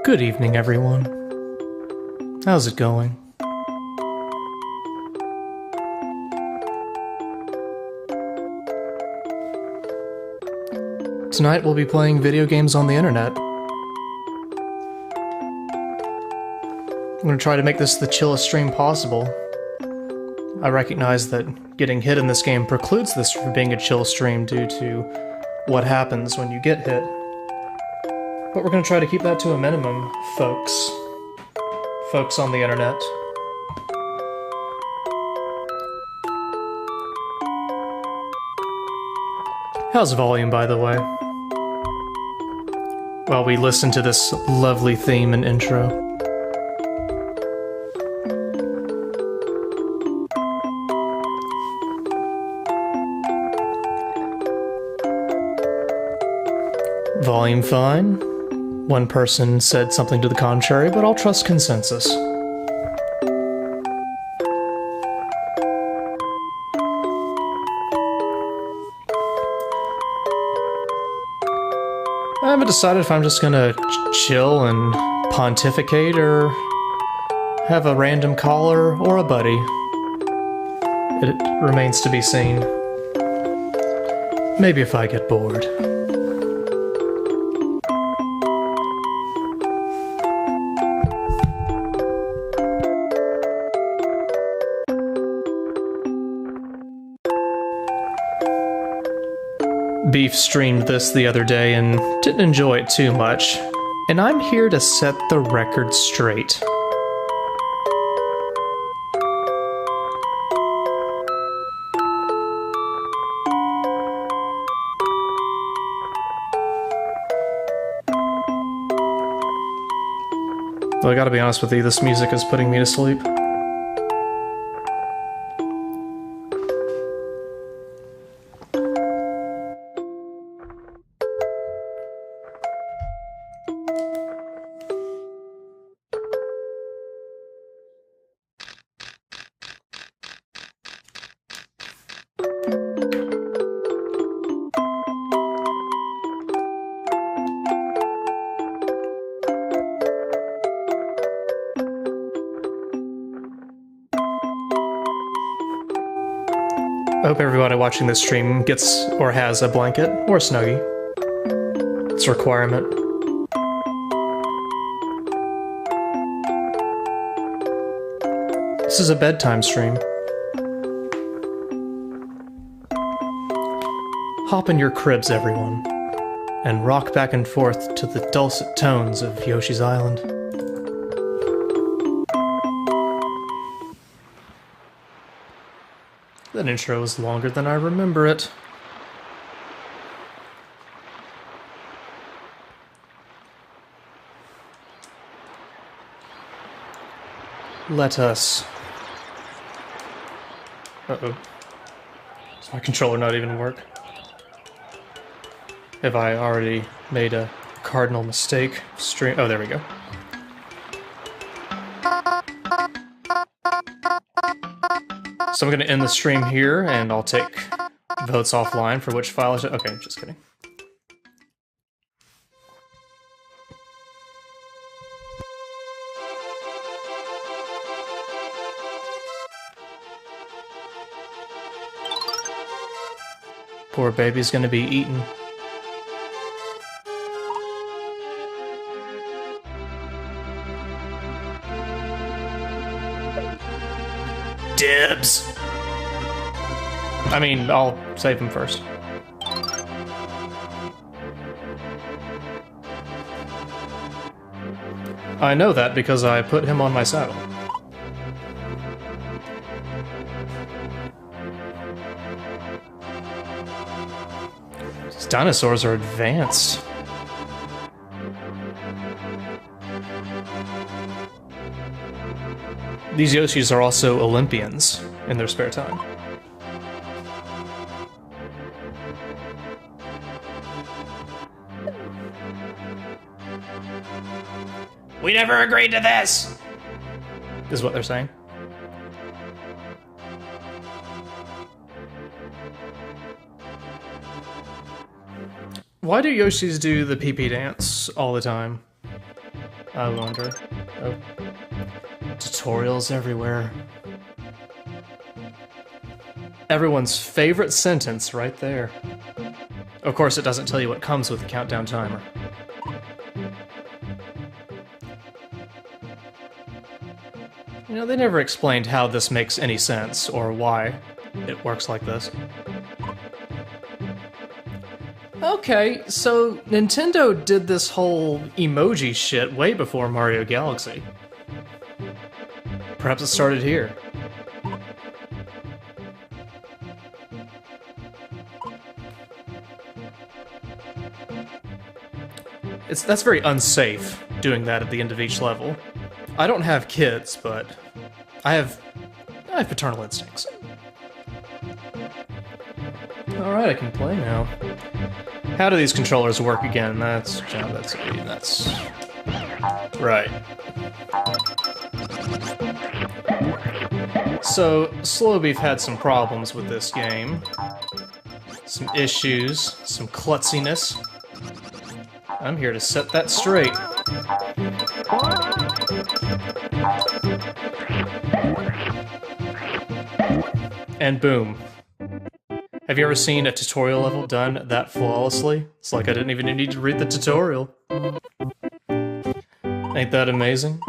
Good evening, everyone. How's it going? Tonight we'll be playing video games on the internet. I'm going to try to make this the chillest stream possible. I recognize that getting hit in this game precludes this from being a chill stream due to what happens when you get hit. But we're going to try to keep that to a minimum, folks. Folks on the internet. How's volume, by the way? While we listen to this lovely theme and intro. Volume fine. One person said something to the contrary, but I'll trust consensus. I haven't decided if I'm just gonna chill and pontificate or have a random caller or a buddy. It remains to be seen. Maybe if I get bored. Beef streamed this the other day and didn't enjoy it too much, and I'm here to set the record straight. Well, I gotta be honest with you, this music is putting me to sleep. I hope everybody watching this stream gets or has a blanket or a snuggie. It's a requirement. This is a bedtime stream. Hop in your cribs, everyone, and rock back and forth to the dulcet tones of Yoshi's Island. That intro is longer than I remember it. Let us... Uh-oh. Does my controller not even work? Have I already made a cardinal mistake? Stream... Oh, there we go. So I'm going to end the stream here, and I'll take votes offline for which file I should... Okay, just kidding. Poor baby's going to be eaten. Dibs! I mean, I'll save him first. I know that because I put him on my saddle. These dinosaurs are advanced. These Yoshis are also Olympians in their spare time. We never agreed to this! Is what they're saying. Why do Yoshis do the pee-pee dance all the time? I wonder. Oh. Tutorials everywhere. Everyone's favorite sentence right there. Of course, it doesn't tell you what comes with the countdown timer. You know, they never explained how this makes any sense, or why it works like this. Okay, so Nintendo did this whole emoji shit way before Mario Galaxy. Perhaps it started here. That's very unsafe, doing that at the end of each level. I don't have kids, but I have paternal instincts. Alright, I can play now. How do these controllers work again? That's right. So, Slowbeef had some problems with this game. Some issues, some klutziness. I'm here to set that straight. And boom. Have you ever seen a tutorial level done that flawlessly? It's like I didn't even need to read the tutorial. Ain't that amazing?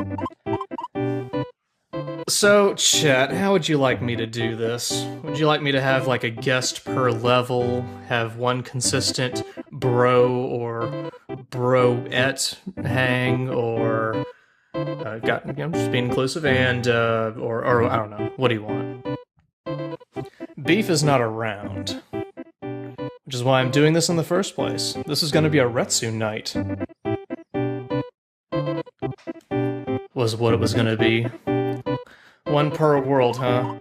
So, chat, how would you like me to do this? Would you like me to have, like, a guest per level, have one consistent bro or bro-et hang, or... I'm just being inclusive, and, or I don't know, what do you want? Beef is not around, which is why I'm doing this in the first place. This is gonna be a Retsu night. Was what it was gonna be. One per world, huh?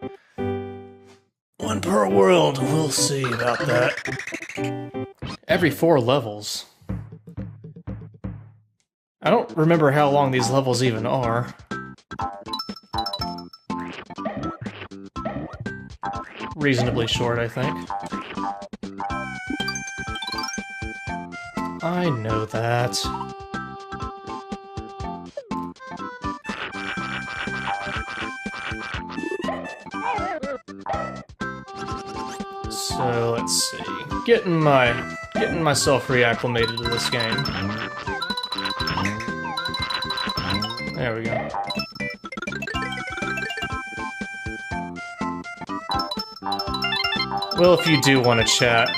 One per world, we'll see about that. Every 4 levels. I don't remember how long these levels even are. Reasonably short, I think. I know that. So let's see. Getting myself reacclimated to this game. There we go. Well, if you do want to chat,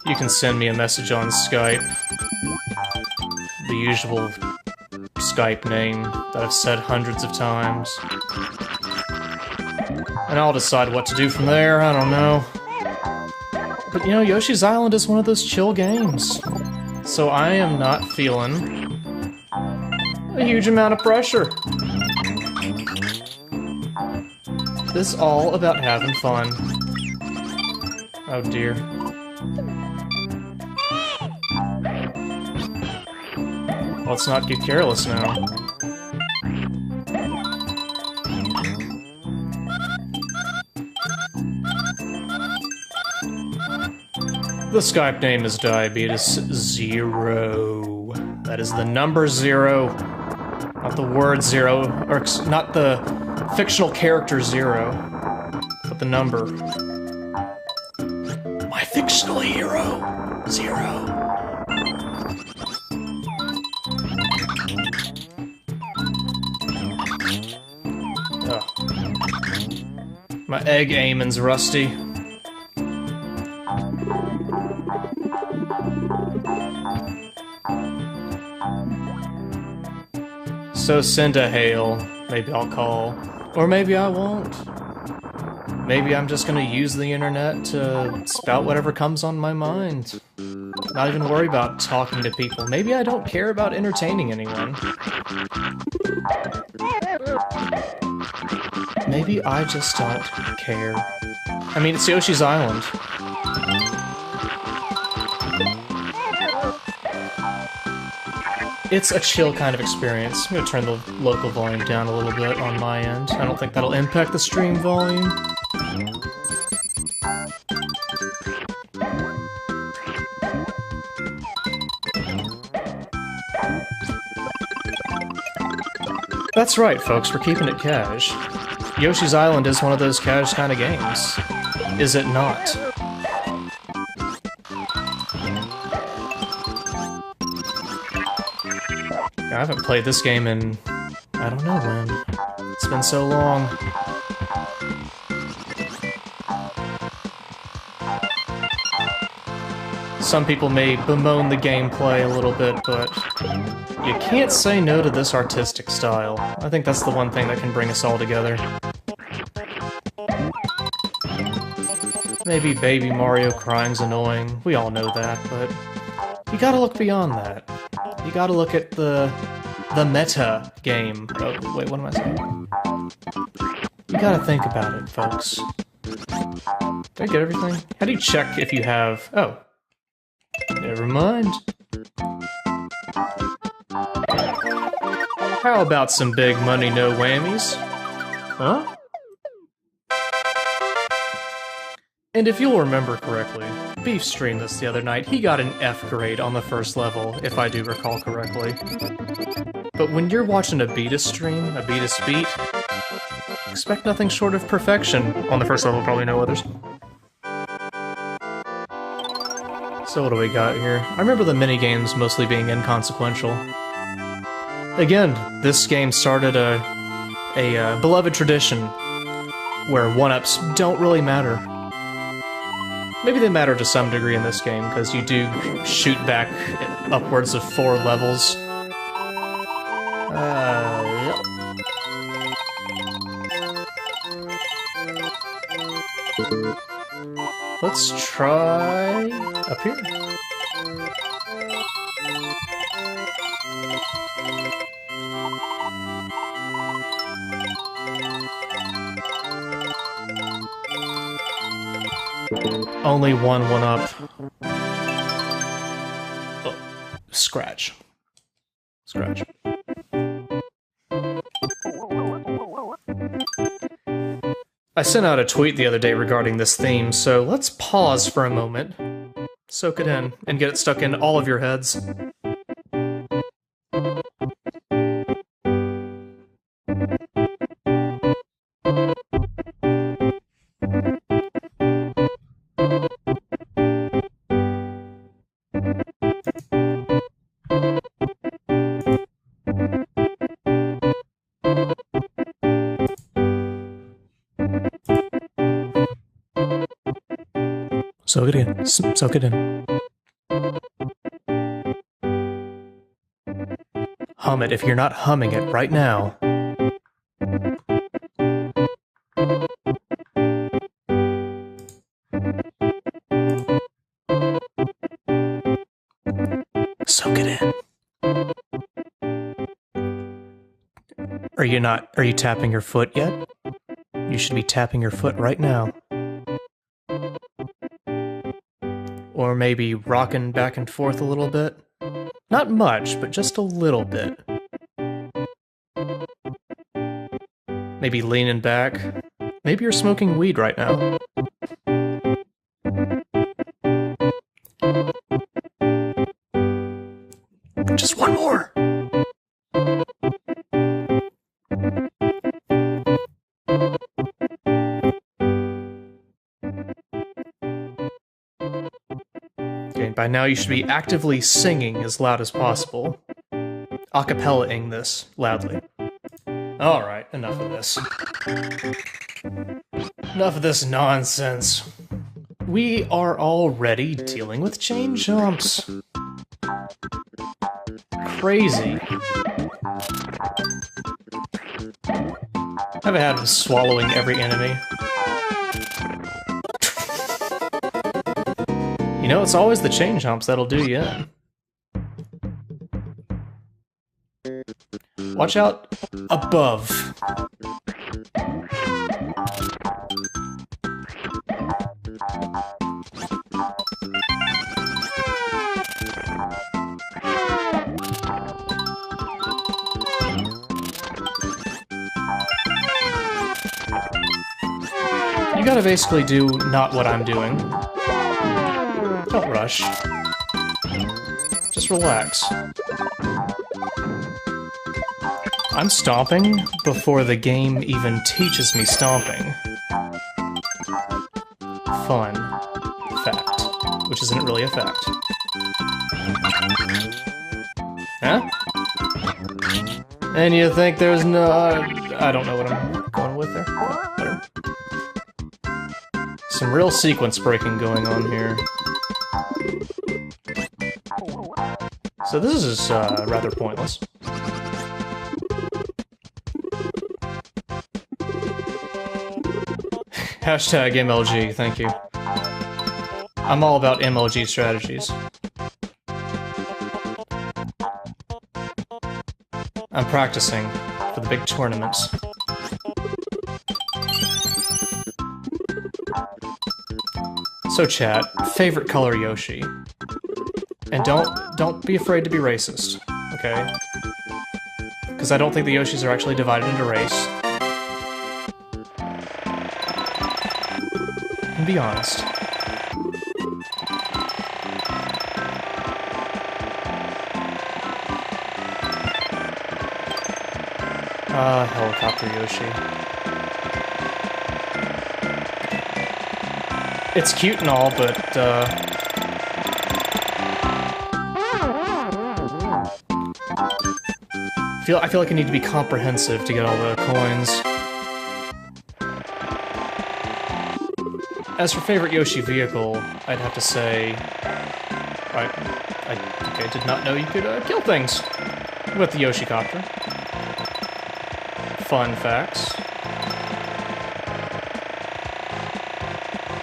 you can send me a message on Skype. The usual Skype name that I've said hundreds of times. And I'll decide what to do from there, I don't know. But you know, Yoshi's Island is one of those chill games. So I am not feeling a huge amount of pressure. This is all about having fun. Oh dear. Let's not get careless now. The Skype name is Diabetus 0. That is the number 0. Not the word 0, or not the fictional character 0, but the number. My fictional hero, 0. Oh. My egg aimin's rusty. So send a hail. Maybe I'll call. Or maybe I won't. Maybe I'm just gonna use the internet to spout whatever comes on my mind. Not even worry about talking to people. Maybe I don't care about entertaining anyone. Maybe I just don't care. I mean, it's Yoshi's Island. It's a chill kind of experience. I'm gonna turn the local volume down a little bit on my end. I don't think that'll impact the stream volume. That's right, folks, we're keeping it cash. Yoshi's Island is one of those cash kind of games. Is it not? I haven't played this game in... I don't know when. It's been so long. Some people may bemoan the gameplay a little bit, but you can't say no to this artistic style. I think that's the one thing that can bring us all together. Maybe Baby Mario crying's annoying, we all know that, but you gotta look beyond that. You gotta look at the meta game. Oh, wait, what am I saying? You gotta think about it, folks. Did I get everything? How do you check if you have... Oh. Never mind. How about some big money, no whammies? Huh? And if you'll remember correctly, Beef streamed this the other night. He got an F grade on the first level, if I do recall correctly. But when you're watching a Betus stream, a Betus beat, expect nothing short of perfection. On the first level, probably no others. So what do we got here? I remember the minigames mostly being inconsequential. Again, this game started a beloved tradition where one-ups don't really matter. Maybe they matter to some degree in this game, because you do shoot back upwards of 4 levels. Yep. Let's try up here. Only one up. Oh, scratch. Scratch. I sent out a tweet the other day regarding this theme, so let's pause for a moment, soak it in, and get it stuck in all of your heads. Soak it in. Soak it in. Hum it if you're not humming it right now. Soak it in. Are you tapping your foot yet? You should be tapping your foot right now. Or maybe rocking back and forth a little bit. Not much, but just a little bit. Maybe leaning back. Maybe you're smoking weed right now. Just one more. By now you should be actively singing as loud as possible. Acapella-ing this loudly. Alright, enough of this. Enough of this nonsense. We are already dealing with chain jumps. Crazy. I've had him swallowing every enemy. You know, it's always the chain jumps that'll do you in. Watch out above. You gotta basically do not what I'm doing. Don't rush. Just relax. I'm stomping before the game even teaches me stomping. Fun fact, which isn't really a fact. Huh? And you think there's no... I don't know what I'm going with there. Whatever. Some real sequence breaking going on here. So this is rather pointless. Hashtag MLG, thank you. I'm all about MLG strategies. I'm practicing for the big tournaments. So chat, favorite color Yoshi. And don't be afraid to be racist, okay? Because I don't think the Yoshis are actually divided into race. And be honest. Helicopter Yoshi. It's cute and all, but, I feel like I need to be comprehensive to get all the coins. As for favorite Yoshi vehicle, I'd have to say... I did not know you could kill things with the Yoshi-copter. Fun facts.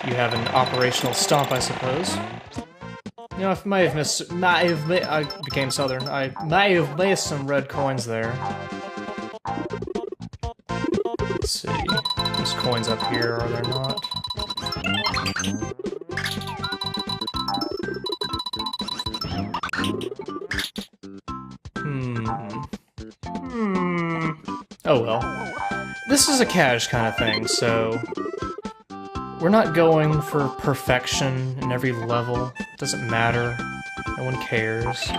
You have an operational stomp, I suppose. You know, I may have missed... I became southern. I may have missed some red coins there. Let's see. There's coins up here, are there not? Oh well. This is a cash kind of thing, so... We're not going for perfection in every level. It doesn't matter. No one cares.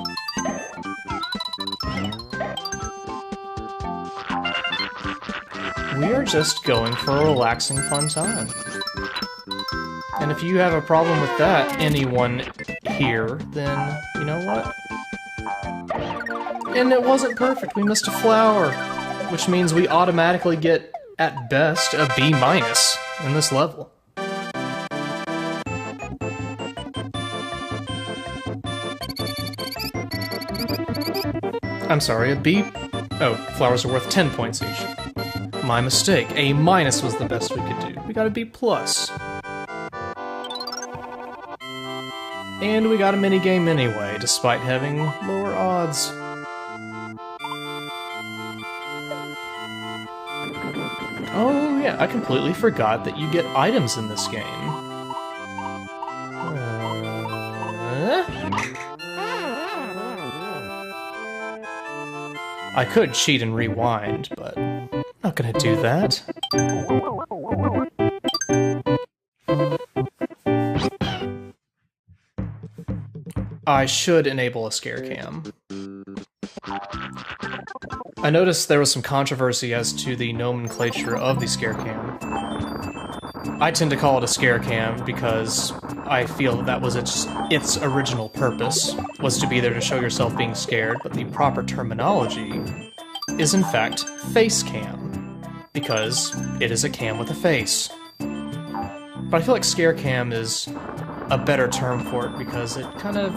We are just going for a relaxing, fun time. And if you have a problem with that, anyone here, then you know what? And it wasn't perfect. We missed a flower, which means we automatically get, at best, a B- in this level. I'm sorry, a B... Oh, flowers are worth 10 points each. My mistake. A- was the best we could do. We got a B+. And we got a minigame anyway, despite having lower odds. Oh yeah, I completely forgot that you get items in this game. I could cheat and rewind, but I'm not gonna do that. I should enable a scare cam. I noticed there was some controversy as to the nomenclature of the scare cam. I tend to call it a scare cam because I feel that was its original purpose, was to be there to show yourself being scared, but the proper terminology is in fact face cam, because it is a cam with a face. But I feel like scare cam is a better term for it because it kind of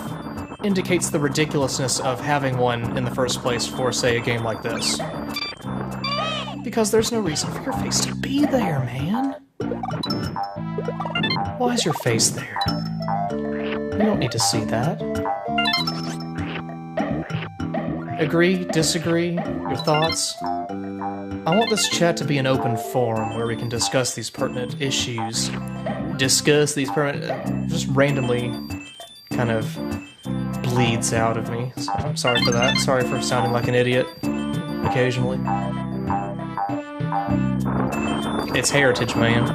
indicates the ridiculousness of having one in the first place for, say, a game like this. Because there's no reason for your face to be there, man. Why is your face there? You don't need to see that. Agree? Disagree? Your thoughts? I want this chat to be an open forum where we can discuss these pertinent issues. Just randomly kind of bleeds out of me. So I'm sorry for that. Sorry for sounding like an idiot occasionally. It's heritage, man.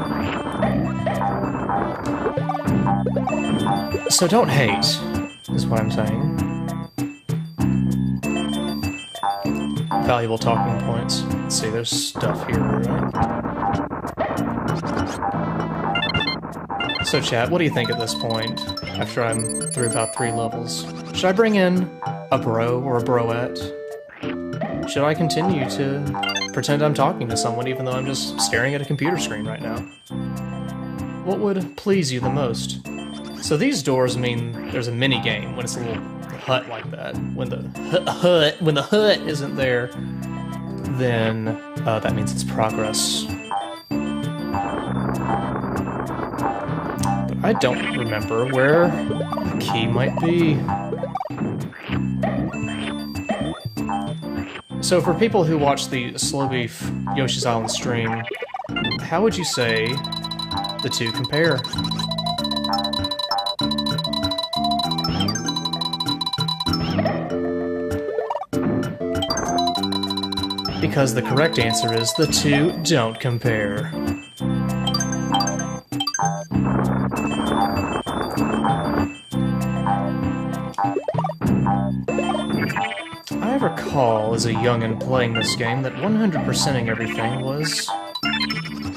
So don't hate, is what I'm saying. valuable talking points. Let's see, there's stuff here, right? So chat, what do you think at this point, after I'm through about 3 levels? Should I bring in a bro or a broette? Should I continue to pretend I'm talking to someone even though I'm just staring at a computer screen right now? What would please you the most? So these doors mean there's a mini game when it's a little hut like that. When the hut isn't there, then that means it's progress. But I don't remember where the key might be. So for people who watch the Slow Beef Yoshi's Island stream, how would you say the two compare? Because the correct answer is the two don't compare. I recall as a youngin' playing this game that 100%ing everything was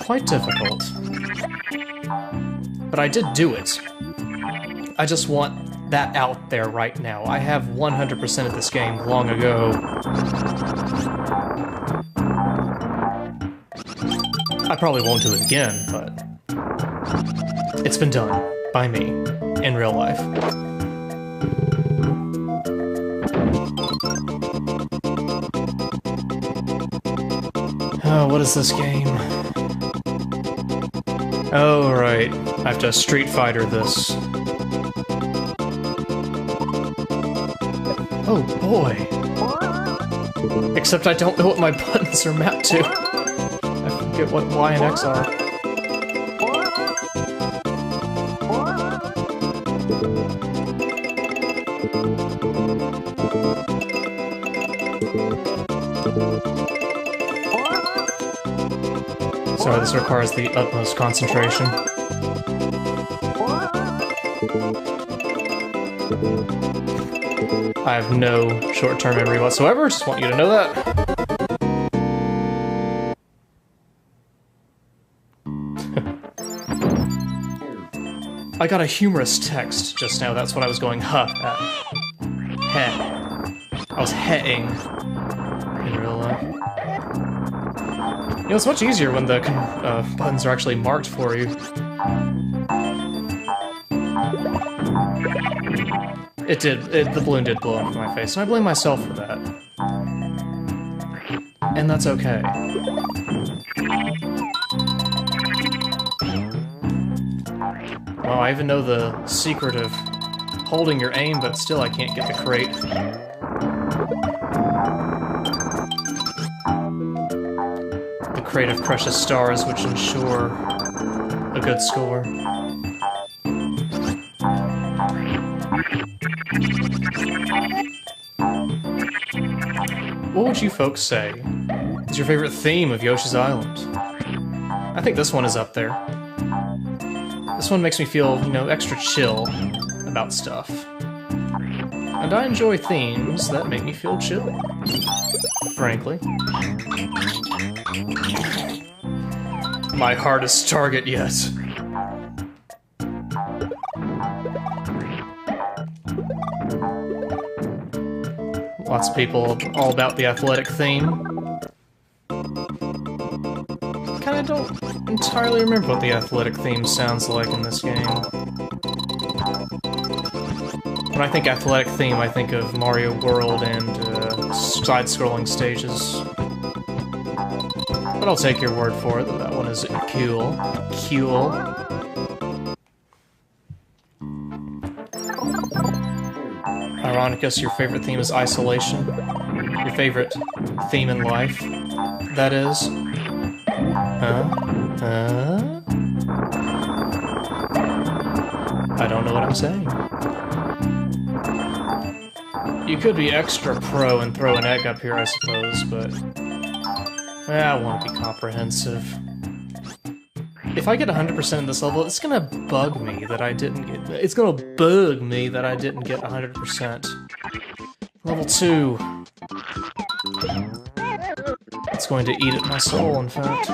quite difficult. But I did do it. I just want that out there right now. I have 100% of this game long ago. I probably won't do it again, but it's been done by me in real life. Oh, what is this game? Oh, right. I have to Street Fighter this. Oh, boy. Except I don't know what my buttons are mapped to. I forget what Y and X are. Sorry, this requires the utmost concentration. I have no short-term memory whatsoever, just want you to know that. I got a humorous text just now, that's what I was going huh at. Heh. I was he-ing in real life. You know, it's much easier when the buttons are actually marked for you. It did. The balloon did blow up in my face, and I blame myself for that. And that's okay. Well, I even know the secret of holding your aim, but still I can't get the crate. The crate of precious stars which ensure a good score. What would you folks say is your favorite theme of Yoshi's Island? I think this one is up there. This one makes me feel, you know, extra chill about stuff. And I enjoy themes that make me feel chill, frankly. My hardest target yet. Lots of people all about the athletic theme. Kinda don't entirely remember what the athletic theme sounds like in this game. When I think athletic theme, I think of Mario World and side-scrolling stages. But I'll take your word for it that that one is cool. Cool. Ironicus, your favorite theme is isolation. Your favorite theme in life, that is. I don't know what I'm saying. You could be extra pro and throw an egg up here, I suppose, but I want to be comprehensive. If I get 100% in this level, it's gonna bug me that I didn't get... It's gonna bug me that I didn't get 100%. Level 2. It's going to eat at my soul, in fact.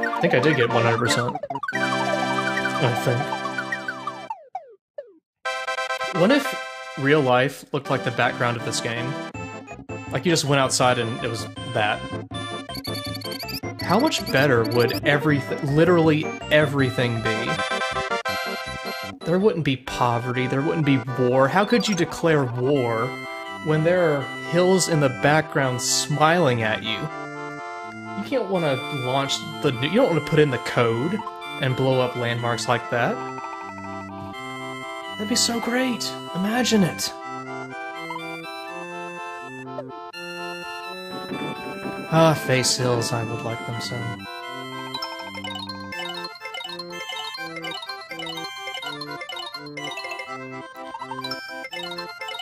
I think I did get 100%. I think. What if real life looked like the background of this game? Like you just went outside and it was that. How much better would literally everything be? There wouldn't be poverty, there wouldn't be war. How could you declare war when there are hills in the background smiling at you? You can't want to launch the... You don't want to put in the code and blow up landmarks like that. That'd be so great. Imagine it. Ah, face hills, I would like them so.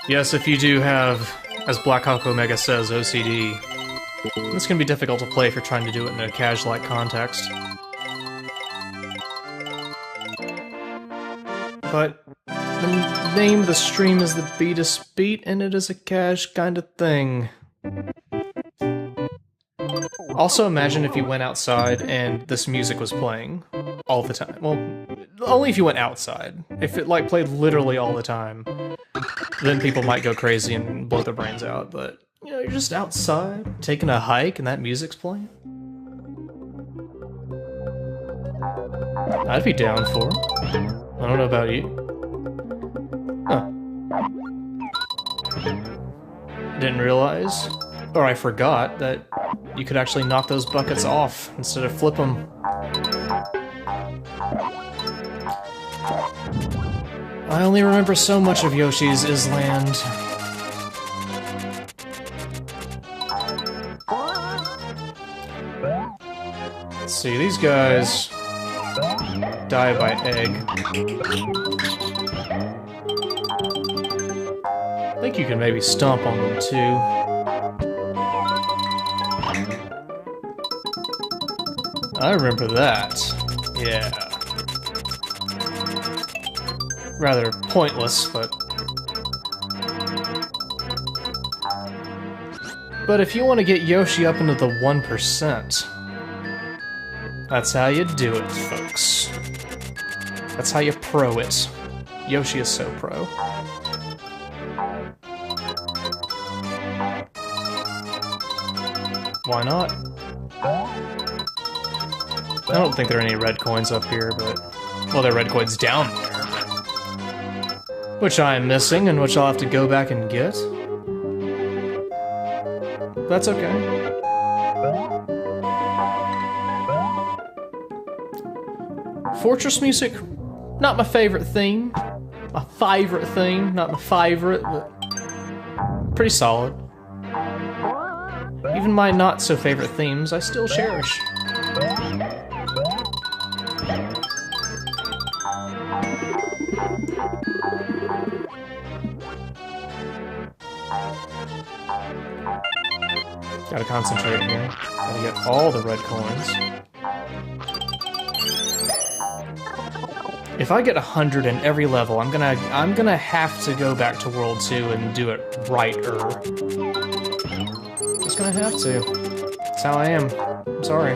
Yes, if you do have, as Black Hawk Omega says, OCD, this can be difficult to play if you're trying to do it in a cash-like context. But the name of the stream is the Betus Beat, and it is a cash kind of thing. Also, imagine if you went outside and this music was playing all the time. Well, only if you went outside. If it, like, played literally all the time, then people might go crazy and blow their brains out, but, you know, you're just outside, taking a hike, and that music's playing. I'd be down for it. I don't know about you. Huh. Didn't realize, or I forgot, that you could actually knock those buckets off instead of flip them. I only remember so much of Yoshi's Island. Let's see, these guys die by egg. I think you can maybe stomp on them too. I remember that. Yeah. Rather pointless, but... But if you want to get Yoshi up into the 1%, that's how you do it, folks. That's how you pro it. Yoshi is so pro. Why not? I don't think there are any red coins up here, but... Well, there are red coins down there. Which I am missing, and which I'll have to go back and get. That's okay. Fortress music, not my favorite theme. My favorite theme, not my favorite, but pretty solid. Even my not-so-favorite themes, I still cherish. Gotta concentrate here. Gotta get all the red coins. If I get 100 in every level, I'm gonna have to go back to World 2 and do it right-er. Just gonna have to. That's how I am. I'm sorry.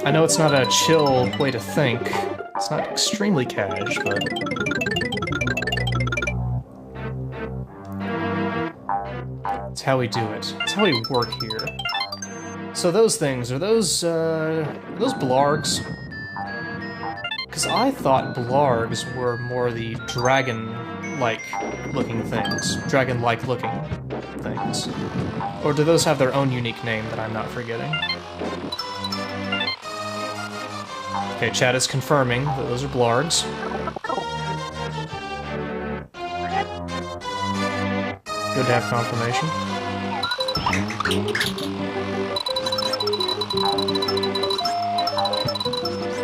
I know it's not a chill way to think. It's not extremely cash, but... It's how we do it. It's how we work here. So those things, are those blargs? Because I thought blargs were more the dragon-like looking things. Dragon-like looking things. Or do those have their own unique name that I'm not forgetting? Okay, chat is confirming that those are blargs. Good to have confirmation.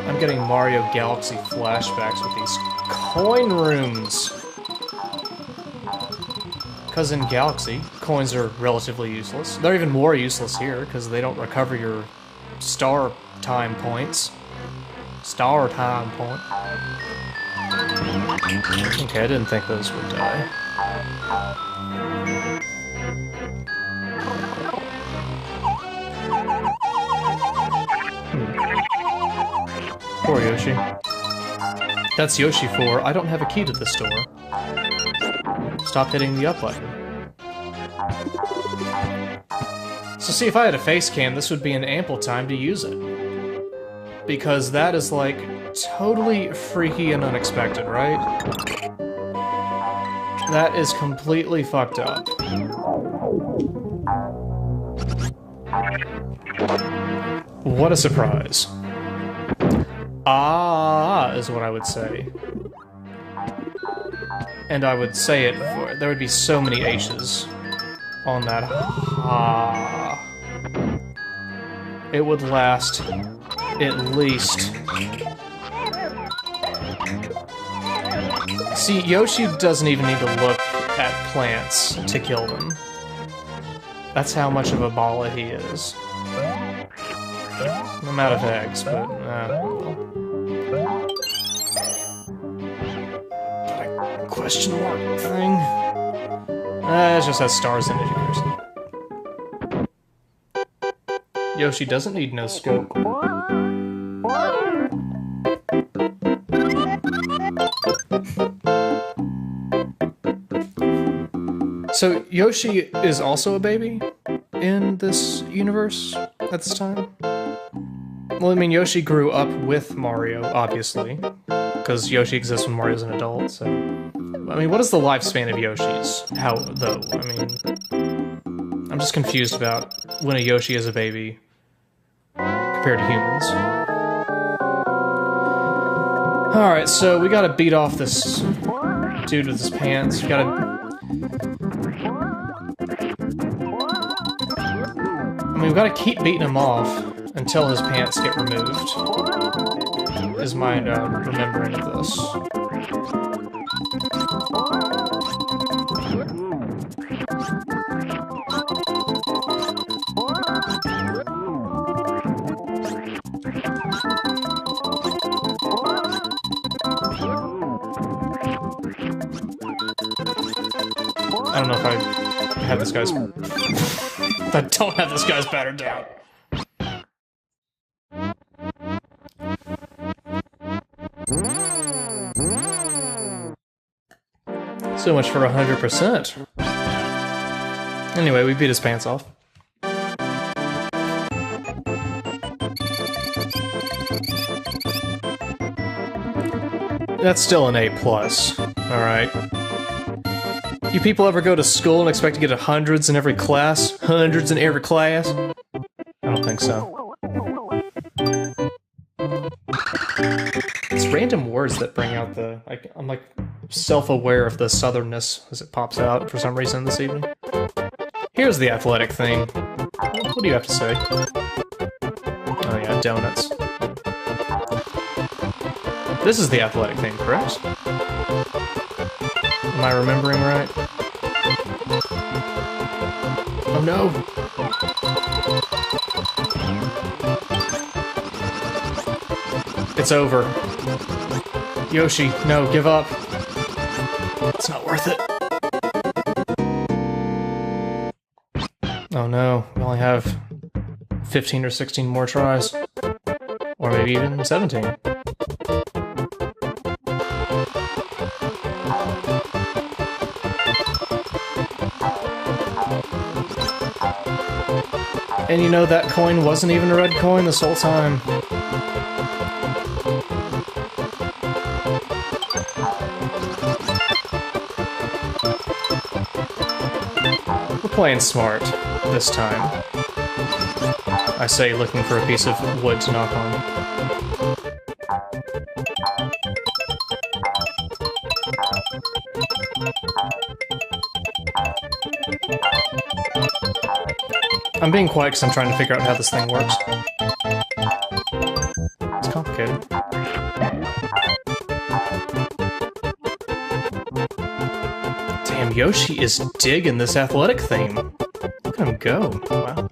I'm getting Mario Galaxy flashbacks with these coin rooms. Because in Galaxy, coins are relatively useless. They're even more useless here, because they don't recover your star time points. Star time point. Okay, I didn't think those would die. Poor Yoshi. That's Yoshi for, I don't have a key to this door. Stop hitting the up button. So see, if I had a face cam, this would be an ample time to use it. Because that is, like, totally freaky and unexpected, right? That is completely fucked up. What a surprise. Ah, is what I would say. And I would say it for... There would be so many H's on that. Ah. It would last at least... See, Yoshi doesn't even need to look at plants to kill them. That's how much of a balla he is. I'm out of eggs, but question mark thing. It just has stars in it, who cares? Yoshi doesn't need no scope. So, Yoshi is also a baby in this universe at this time? Well, I mean, Yoshi grew up with Mario, obviously, because Yoshi exists when Mario's an adult, so... I mean, what is the lifespan of Yoshi's? How, though? I mean... I'm just confused about when a Yoshi is a baby compared to humans. Alright, so we gotta beat off this dude with his pants. We gotta... I mean, we've gotta keep beating him off until his pants get removed, is my remembering of this. I don't know if I have this guy's... I don't have this guy's battered down. So much for 100%. Anyway, we beat his pants off. That's still an A+, alright? You people ever go to school and expect to get hundreds in every class? Hundreds in every class? I don't think so. It's random words that bring out the... I'm like self-aware of the southernness as it pops out for some reason this evening. Here's the athletic theme. What do you have to say? Oh yeah, donuts. This is the athletic theme, correct? Am I remembering right? Oh no! It's over. Yoshi, no, give up. It's not worth it. Oh no, we only have 15 or 16 more tries. Or maybe even 17. And you know, that coin wasn't even a red coin this whole time. We're playing smart this time. I say, looking for a piece of wood to knock on. I'm being quiet because I'm trying to figure out how this thing works. It's complicated. Damn, Yoshi is digging this athletic theme. Look at him go. Wow.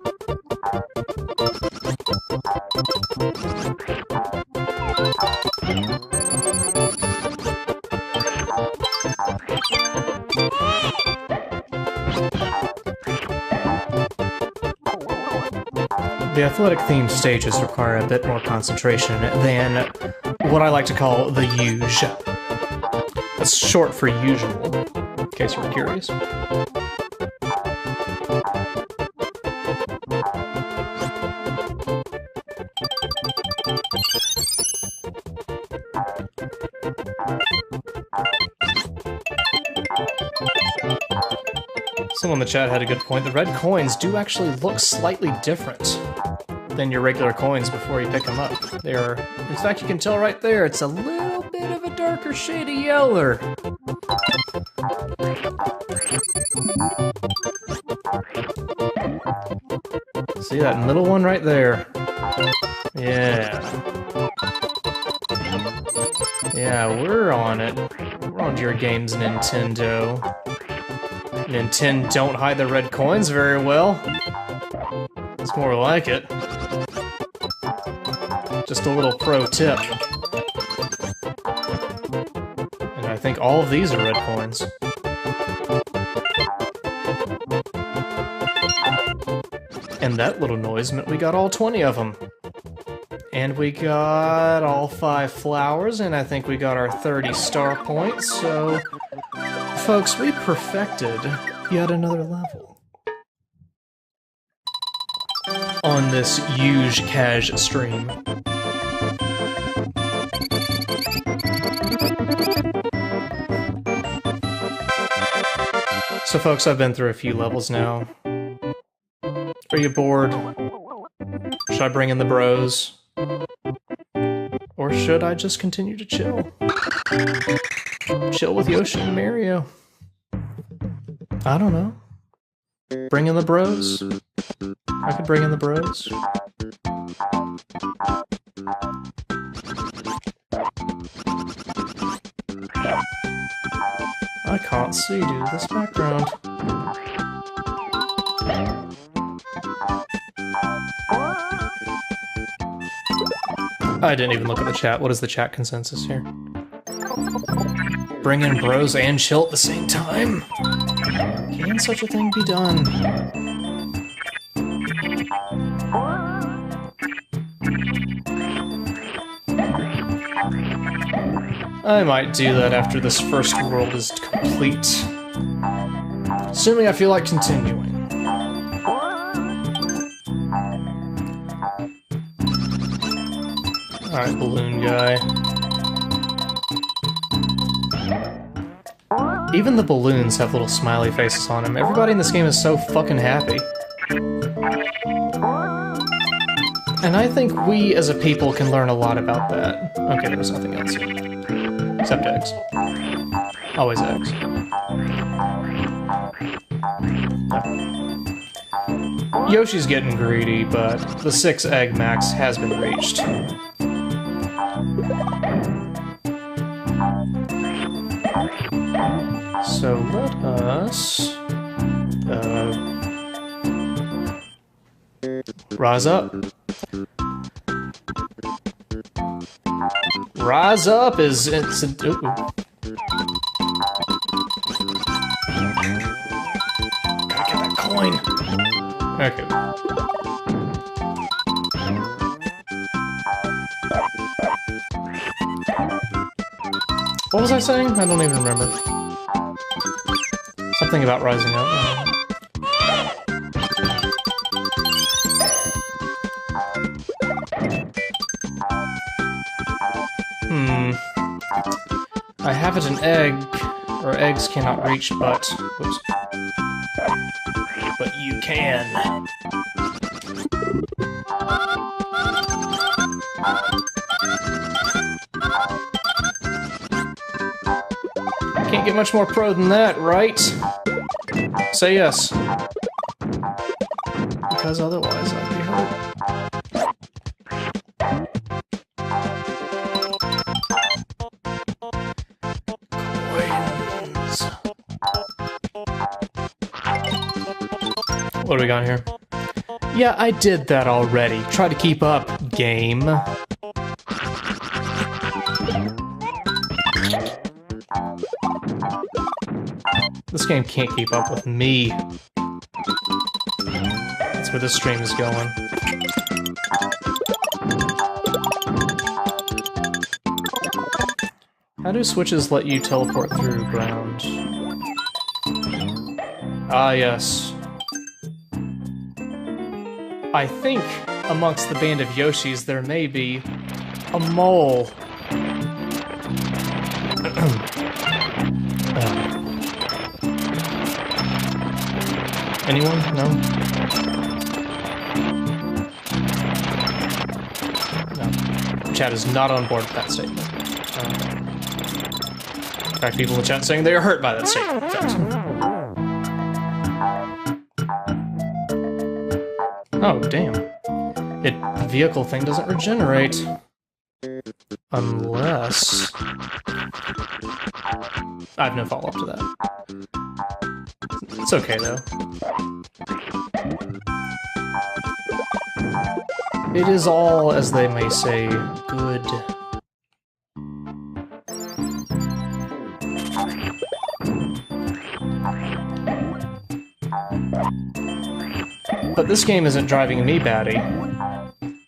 The athletic-themed stages require a bit more concentration than what I like to call the usual. That's short for usual, in case you were curious. Someone in the chat had a good point. The red coins do actually look slightly different than your regular coins before you pick them up. They are, in fact, you can tell right there, it's a little bit of a darker shade of yellow. See that middle one right there? Yeah. Yeah, we're on it. We're on your games, Nintendo. Nintendo don't hide the red coins very well. It's more like it. Just a little pro tip. And I think all of these are red coins. And that little noise meant we got all 20 of them. And we got all 5 flowers, and I think we got our 30 star points, so... Folks, we perfected yet another level. On this huge cash stream. So folks, I've been through a few levels now. Are you bored? Should I bring in the bros? Or should I just continue to chill? Chill with Yoshi and Mario. I don't know. Bring in the bros? I could bring in the bros. I can't see due to this background. I didn't even look at the chat. What is the chat consensus here? Bring in bros and chill at the same time? Can such a thing be done? I might do that after this first world is complete. Assuming I feel like continuing. Alright, balloon guy. Even the balloons have little smiley faces on them. Everybody in this game is so fucking happy. And I think we as a people can learn a lot about that. Okay, there's nothing else here. Except eggs. Always eggs. No. Yoshi's getting greedy, but the 6 egg max has been reached. So let us rise up. Rise up is it's a gotta get that coin. Okay. What was I saying? I don't even remember. Something about rising up. I have it an egg, or eggs cannot reach, but... Whoops. But you can. Can't get much more pro than that, right? Say yes. Because otherwise I'd be hurt. Coins. What do we got here? Yeah, I did that already. Try to keep up, game. This game can't keep up with me. That's where this stream is going. do switches let you teleport through ground? Ah, yes. I think amongst the band of Yoshis there may be a mole. Anyone? No? No. Chat is not on board with that statement. In fact, people in the chat saying they are hurt by that statement. Oh, damn. The vehicle thing doesn't regenerate. Unless... I have no follow-up to that. It's okay, though. It is all, as they may say, good. But this game isn't driving me batty.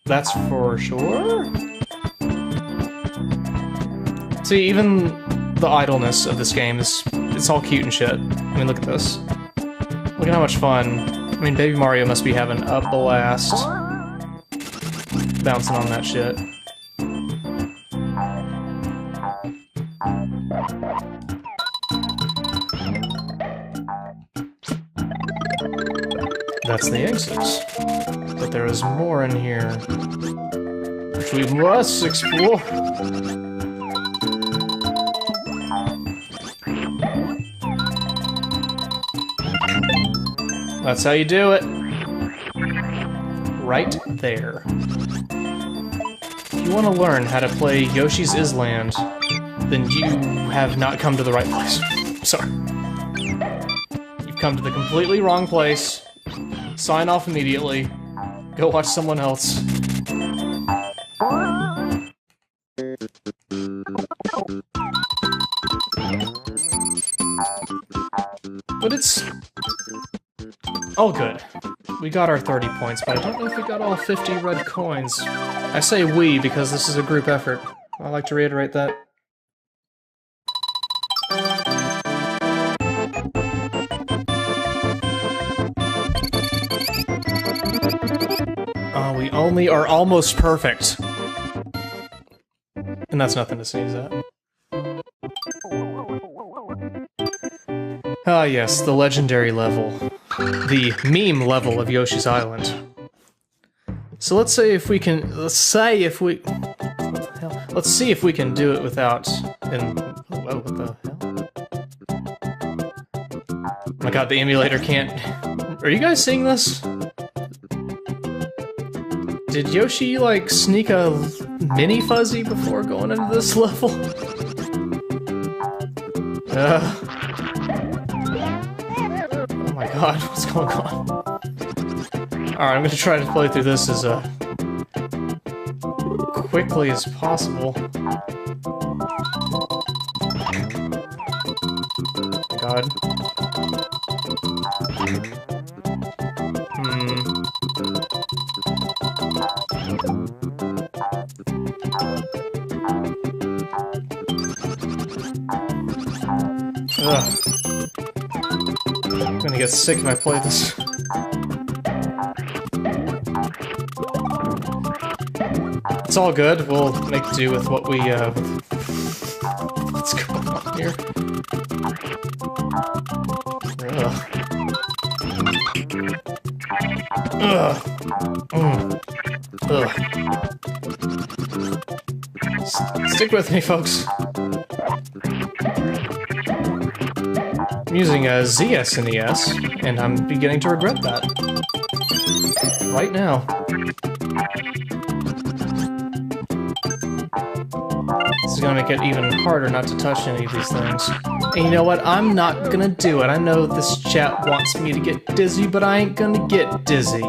That's for sure? See, even the idleness of this game is... it's all cute and shit. I mean, look at this. Look at how much fun. I mean, Baby Mario must be having a blast. Bouncing on that shit. That's the exits. But there is more in here, which we must explore. That's how you do it. Right there. If you want to learn how to play Yoshi's Island, then you have not come to the right place. Sorry. You've come to the completely wrong place. Sign off immediately. Go watch someone else. But it's... all good. We got our 30 points, but I don't know if we got all 50 red coins. I say we because this is a group effort. I like to reiterate that. We only are almost perfect. And that's nothing to sneeze at. Ah yes, the legendary level. The meme level of Yoshi's Island. So let's say if we can... let's see if we can do it without... whoa, what the hell? Oh my god, the emulator can't... Are you guys seeing this? Did Yoshi, like, sneak a mini fuzzy before going into this level? Oh my god, what's going on? Alright, I'm gonna try to play through this as quickly as possible. God. Ugh. I'm gonna get sick if I play this. It's all good. We'll make do with what we, what's going on here? Ugh. Ugh. Stick with me, folks. I'm using a ZSNES, and I'm beginning to regret that. Right now. This is gonna make it even harder not to touch any of these things. And you know what? I'm not gonna do it. I know this chat wants me to get dizzy, but I ain't gonna get dizzy.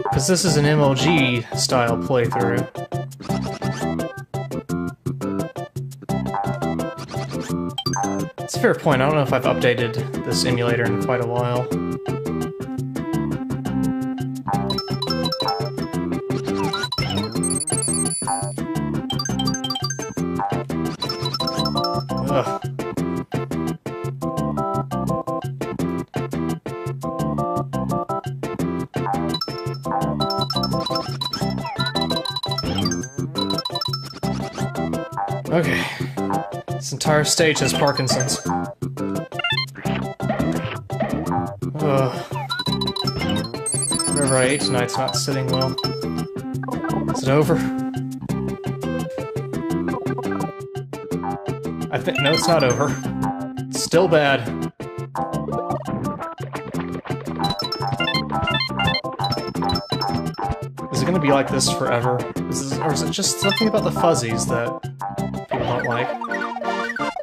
Because this is an MLG-style playthrough. It's a fair point. I don't know if I've updated this emulator in quite a while. Okay. This entire stage has Parkinson's. Whatever I ate tonight's not sitting well. Is it over? I think... no, it's not over. It's still bad. Is it gonna be like this forever? Or is it just something about the fuzzies that people don't like?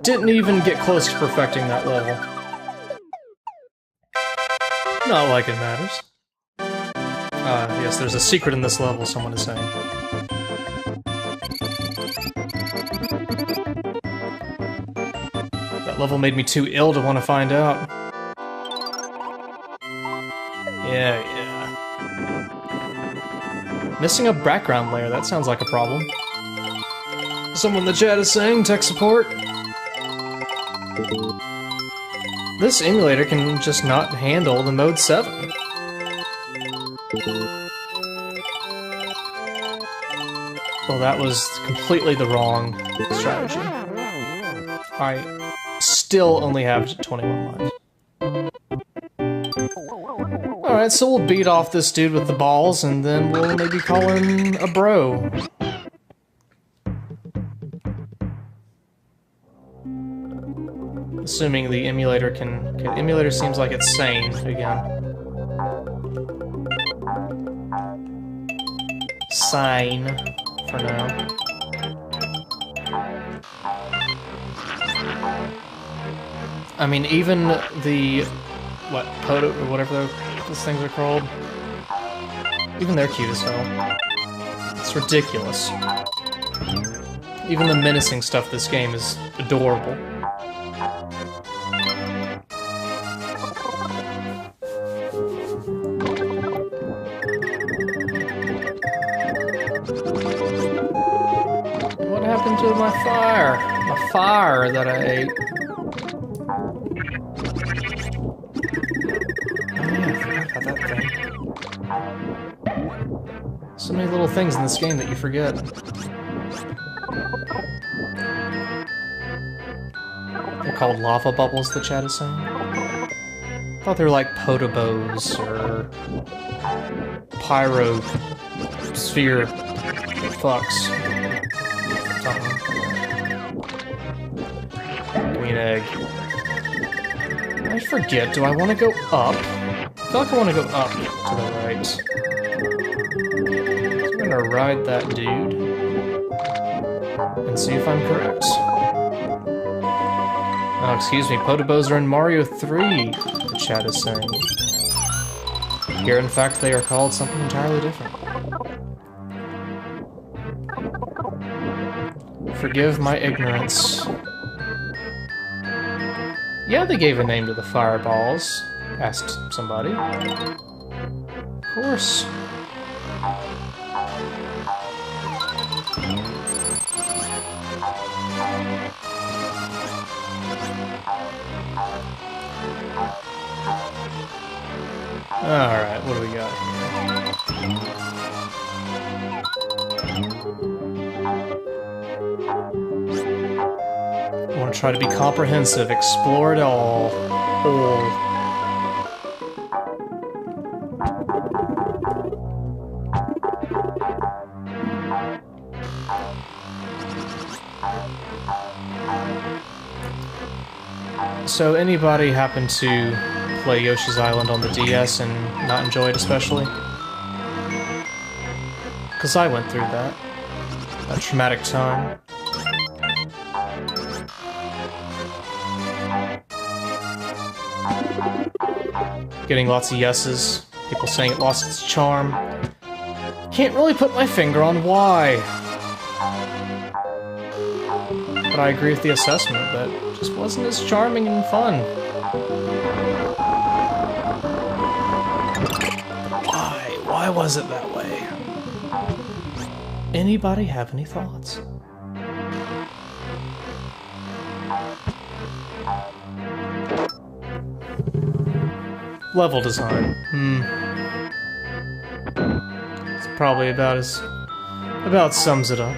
Didn't even get close to perfecting that level. Not like it matters. Yes, there's a secret in this level, someone is saying. That level made me too ill to want to find out. Yeah. Missing a background layer, that sounds like a problem. Someone in the chat is saying, tech support. This emulator can just not handle the mode 7. Well, that was completely the wrong strategy. I still only have 21 lives. Alright, so we'll beat off this dude with the balls, and then we'll maybe call him a bro. Assuming the emulator can... okay, the emulator seems like it's sane again. Sane, for now. I mean, even the... what, Poto, or whatever those things are called? Even they're cute as hell. It's ridiculous. Even the menacing stuff this game is adorable. What happened to my fire? My fire that I ate. So many little things in this game that you forget. They're called lava bubbles, the chat is saying. I thought they were like potobos or pyro sphere fucks. Something. Green egg. I forget, do I want to go up? I feel like I want to go up to the right. I'm gonna ride that dude and see if I'm correct. Oh, excuse me, Potobos are in Mario 3, the chat is saying. Here, in fact, they are called something entirely different. Forgive my ignorance. Yeah, they gave a name to the fireballs, asked somebody. Of course. Alright, what do we got here? I want to try to be comprehensive, explore it all. So anybody happen to play Yoshi's Island on the DS and not enjoy it especially? Because I went through that. That traumatic time. Getting lots of yeses. People saying it lost its charm. Can't really put my finger on why. But I agree with the assessment that it just wasn't as charming and fun. Why was it that way? Anybody have any thoughts? Level design. It's probably about sums it up.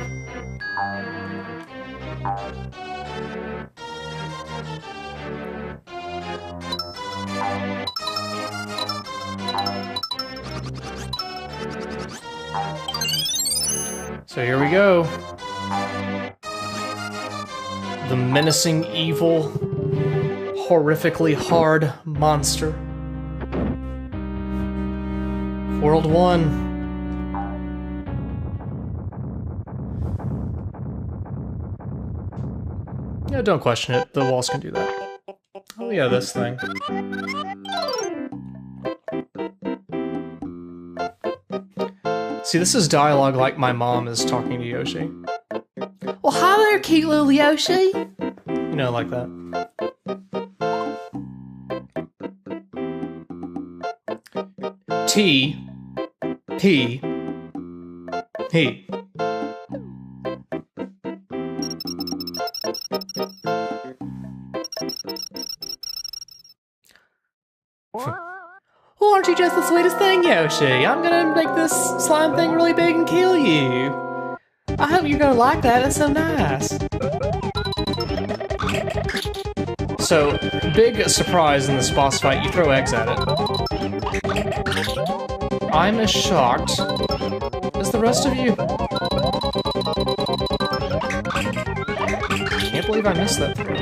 So here we go. The menacing, evil, horrifically hard monster. World 1. Yeah, don't question it. The walls can do that. Oh yeah, this thing. See, this is dialogue like my mom is talking to Yoshi. Well, hi there, cute little Yoshi! You know, like that. T. P. He. Well, aren't you just the sweetest thing, Yoshi? I'm gonna make this slime thing really big and kill you. I hope you're gonna like that, it's so nice. So, big surprise in this boss fight, you throw eggs at it. I'm as shocked as the rest of you. Can't believe I missed that throw.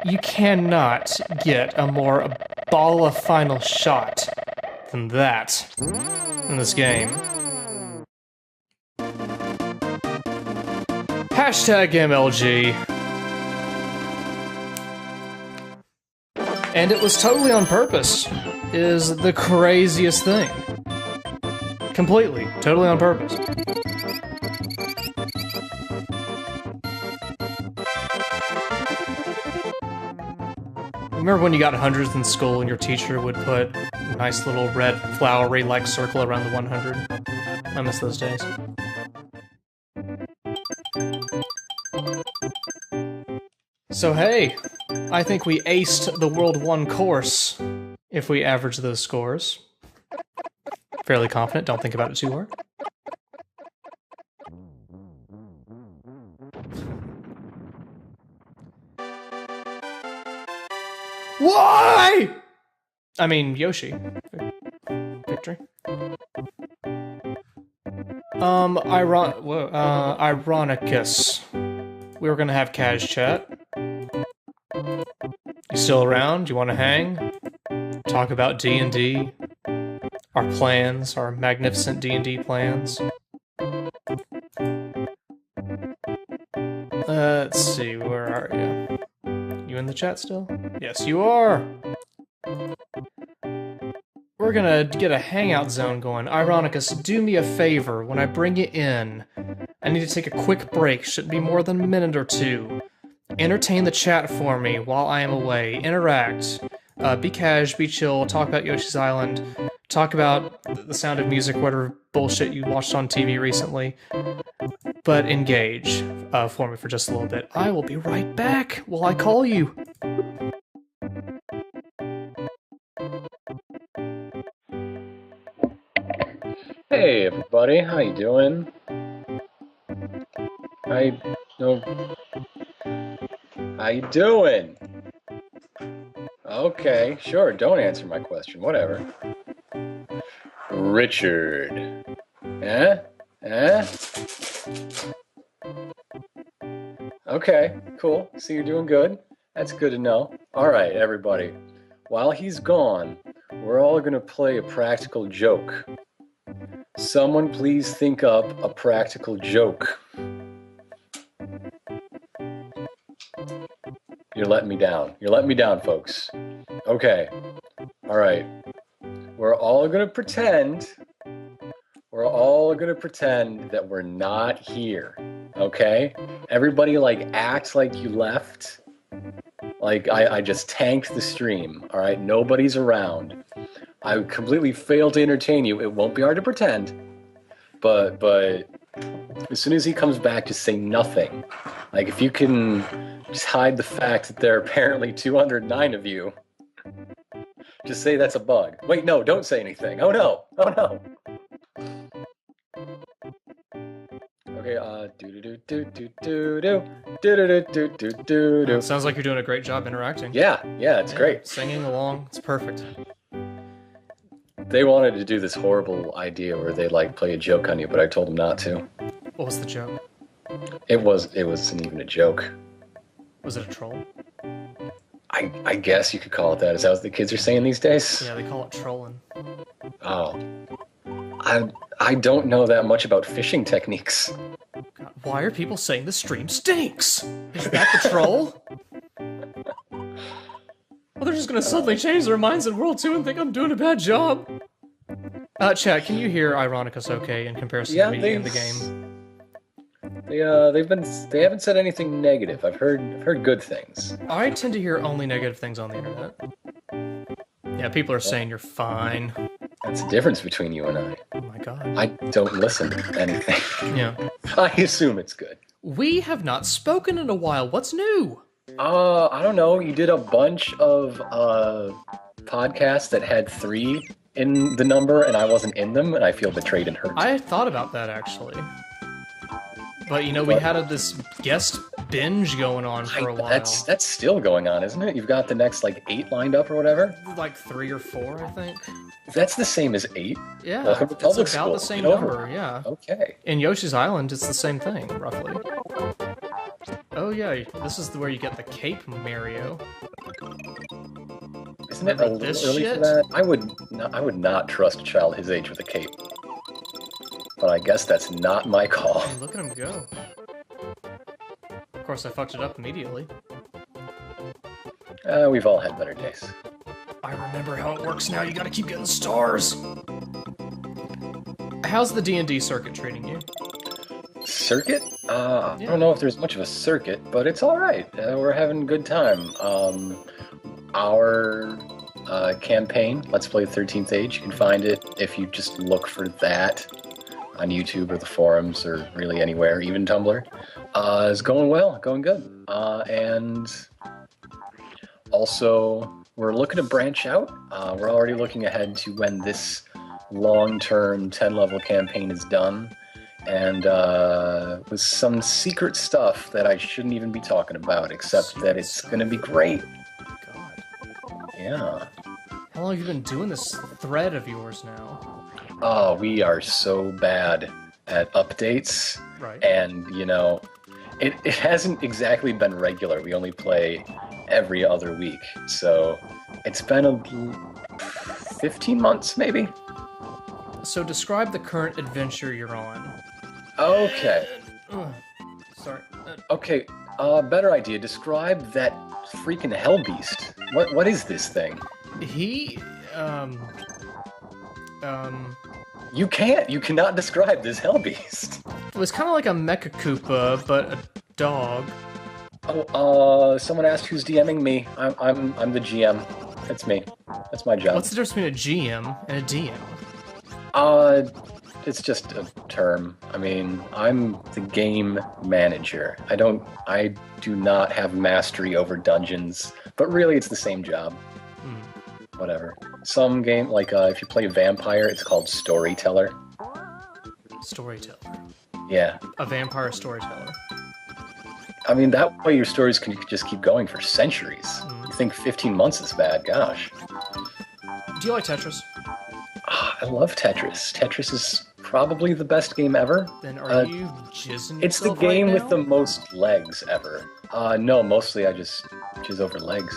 You cannot get a more ball of final shot than that in this game. Hashtag MLG. And it was totally on purpose, is the craziest thing. Completely, totally on purpose. Remember when you got hundreds in school and your teacher would put a nice little red flowery-like circle around the 100? I miss those days. So hey, I think we aced the World 1 course if we average those scores. Fairly confident, don't think about it too hard. Why? I mean, Yoshi. Victory. Ironicus. We were gonna have Kaz chat. You still around? You wanna hang? Talk about D&D? Our plans, our magnificent D&D plans? Let's see, where are you? You in the chat still? Yes, you are! We're gonna get a hangout zone going. Ironicus, do me a favor. When I bring you in, I need to take a quick break. Shouldn't be more than a minute or two. Entertain the chat for me while I am away. Interact. Be cash, be chill, talk about Yoshi's Island, talk about the Sound of Music, whatever bullshit you watched on TV recently. But engage for me for just a little bit. I will be right back while I call you. Hey everybody, how you doing? How you doing? Okay, sure, don't answer my question, whatever. Richard. Eh? Okay, cool. So you're doing good? That's good to know. Alright, everybody. While he's gone, we're all gonna play a practical joke. Someone please think up a practical joke. You're letting me down. You're letting me down, folks. Okay. All right. We're all going to pretend that we're not here. Okay? Everybody act like you left. Like I just tanked the stream. All right? Nobody's around. I completely failed to entertain you. It won't be hard to pretend. But as soon as he comes back, just say nothing. If you can just hide the fact that there are apparently 209 of you, just say that's a bug. Wait, no, don't say anything. Oh no, Oh no. Okay, do. Sounds like you're doing a great job interacting. Yeah, it's great. Singing along, it's perfect. They wanted to do this horrible idea where they like play a joke on you, but I told them not to. What was the joke? It wasn't even a joke. Was it a troll? I guess you could call it that. Is that what the kids are saying these days? Yeah, they call it trolling. Oh. I don't know that much about fishing techniques. God, why are people saying the stream stinks? Is that the troll? Well, they're just gonna suddenly change their minds in World 2 and think I'm doing a bad job. Chat, can you hear Ironicus okay in comparison to me in the game? They haven't said anything negative. I've heard good things. I tend to hear only negative things on the internet. Yeah, people are saying you're fine. That's the difference between you and I. Oh my god. I don't listen to anything. Yeah. I assume it's good. We have not spoken in a while. What's new? I don't know. You did a bunch of podcasts that had 3 in the number, and I wasn't in them, and I feel betrayed and hurt. I thought about that, actually. But, you know, we had this guest binge going on for a while. That's still going on, isn't it? You've got the next, 8 lined up or whatever? 3 or 4, I think. That's the same as 8? Yeah, Welcome to it's public about school. the same number, yeah. Okay. In Yoshi's Island, it's the same thing, roughly. Oh yeah, this is where you get the cape, Mario. Isn't it a little early for that? I would not trust a child his age with a cape. But I guess that's not my call. Hey, look at him go. Of course, I fucked it up immediately. We've all had better days. I remember how it works now. You gotta keep getting stars. How's the D&D circuit treating you? Circuit? I don't know if there's much of a circuit, but it's all right. We're having a good time. Our campaign, Let's Play 13th Age, you can find it if you just look for that on YouTube or the forums or really anywhere, even Tumblr. Is going well, going good. And also, we're looking to branch out. We're already looking ahead to when this long-term 10-level campaign is done. And with some secret stuff that I shouldn't even be talking about, except that it's going to be great. God. Yeah. How long have you been doing this thread of yours now? Oh, we are so bad at updates. Right. And, you know, it hasn't exactly been regular. We only play every other week. So it's been 15 months, maybe? So describe the current adventure you're on. Okay. Sorry. Okay, better idea. Describe that freaking hell beast. What is this thing? He, You cannot describe this hell beast. It was kind of like a Mecha Koopa, but a dog. Oh, someone asked who's DMing me. I'm the GM. That's me. That's my job. What's the difference between a GM and a DM? It's just a term. I mean, I'm the game manager. I do not have mastery over dungeons, but really it's the same job. Whatever. Some game, like if you play Vampire, it's called Storyteller. Storyteller. Yeah. A vampire storyteller. I mean, that way your stories can just keep going for centuries. You think 15 months is bad? Gosh. Do you like Tetris? I love Tetris. Tetris is probably the best game ever. Then are you jizzing It's the yourself game right with now? the most legs ever. No, mostly I just jizz over legs.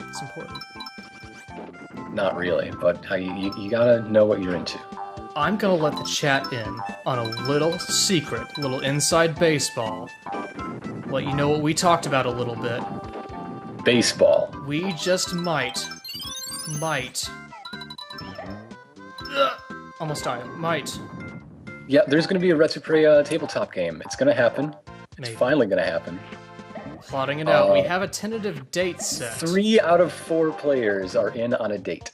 It's important. Not really, but you gotta know what you're into. I'm gonna let the chat in on a little secret, little inside baseball. Let you know what we talked about a little bit. Baseball. We just might. Almost died. Might. Yeah, there's gonna be a Retro tabletop game. It's gonna happen. It's Maybe. finally gonna happen. Plotting it out. We have a tentative date set. 3 out of 4 players are in on a date.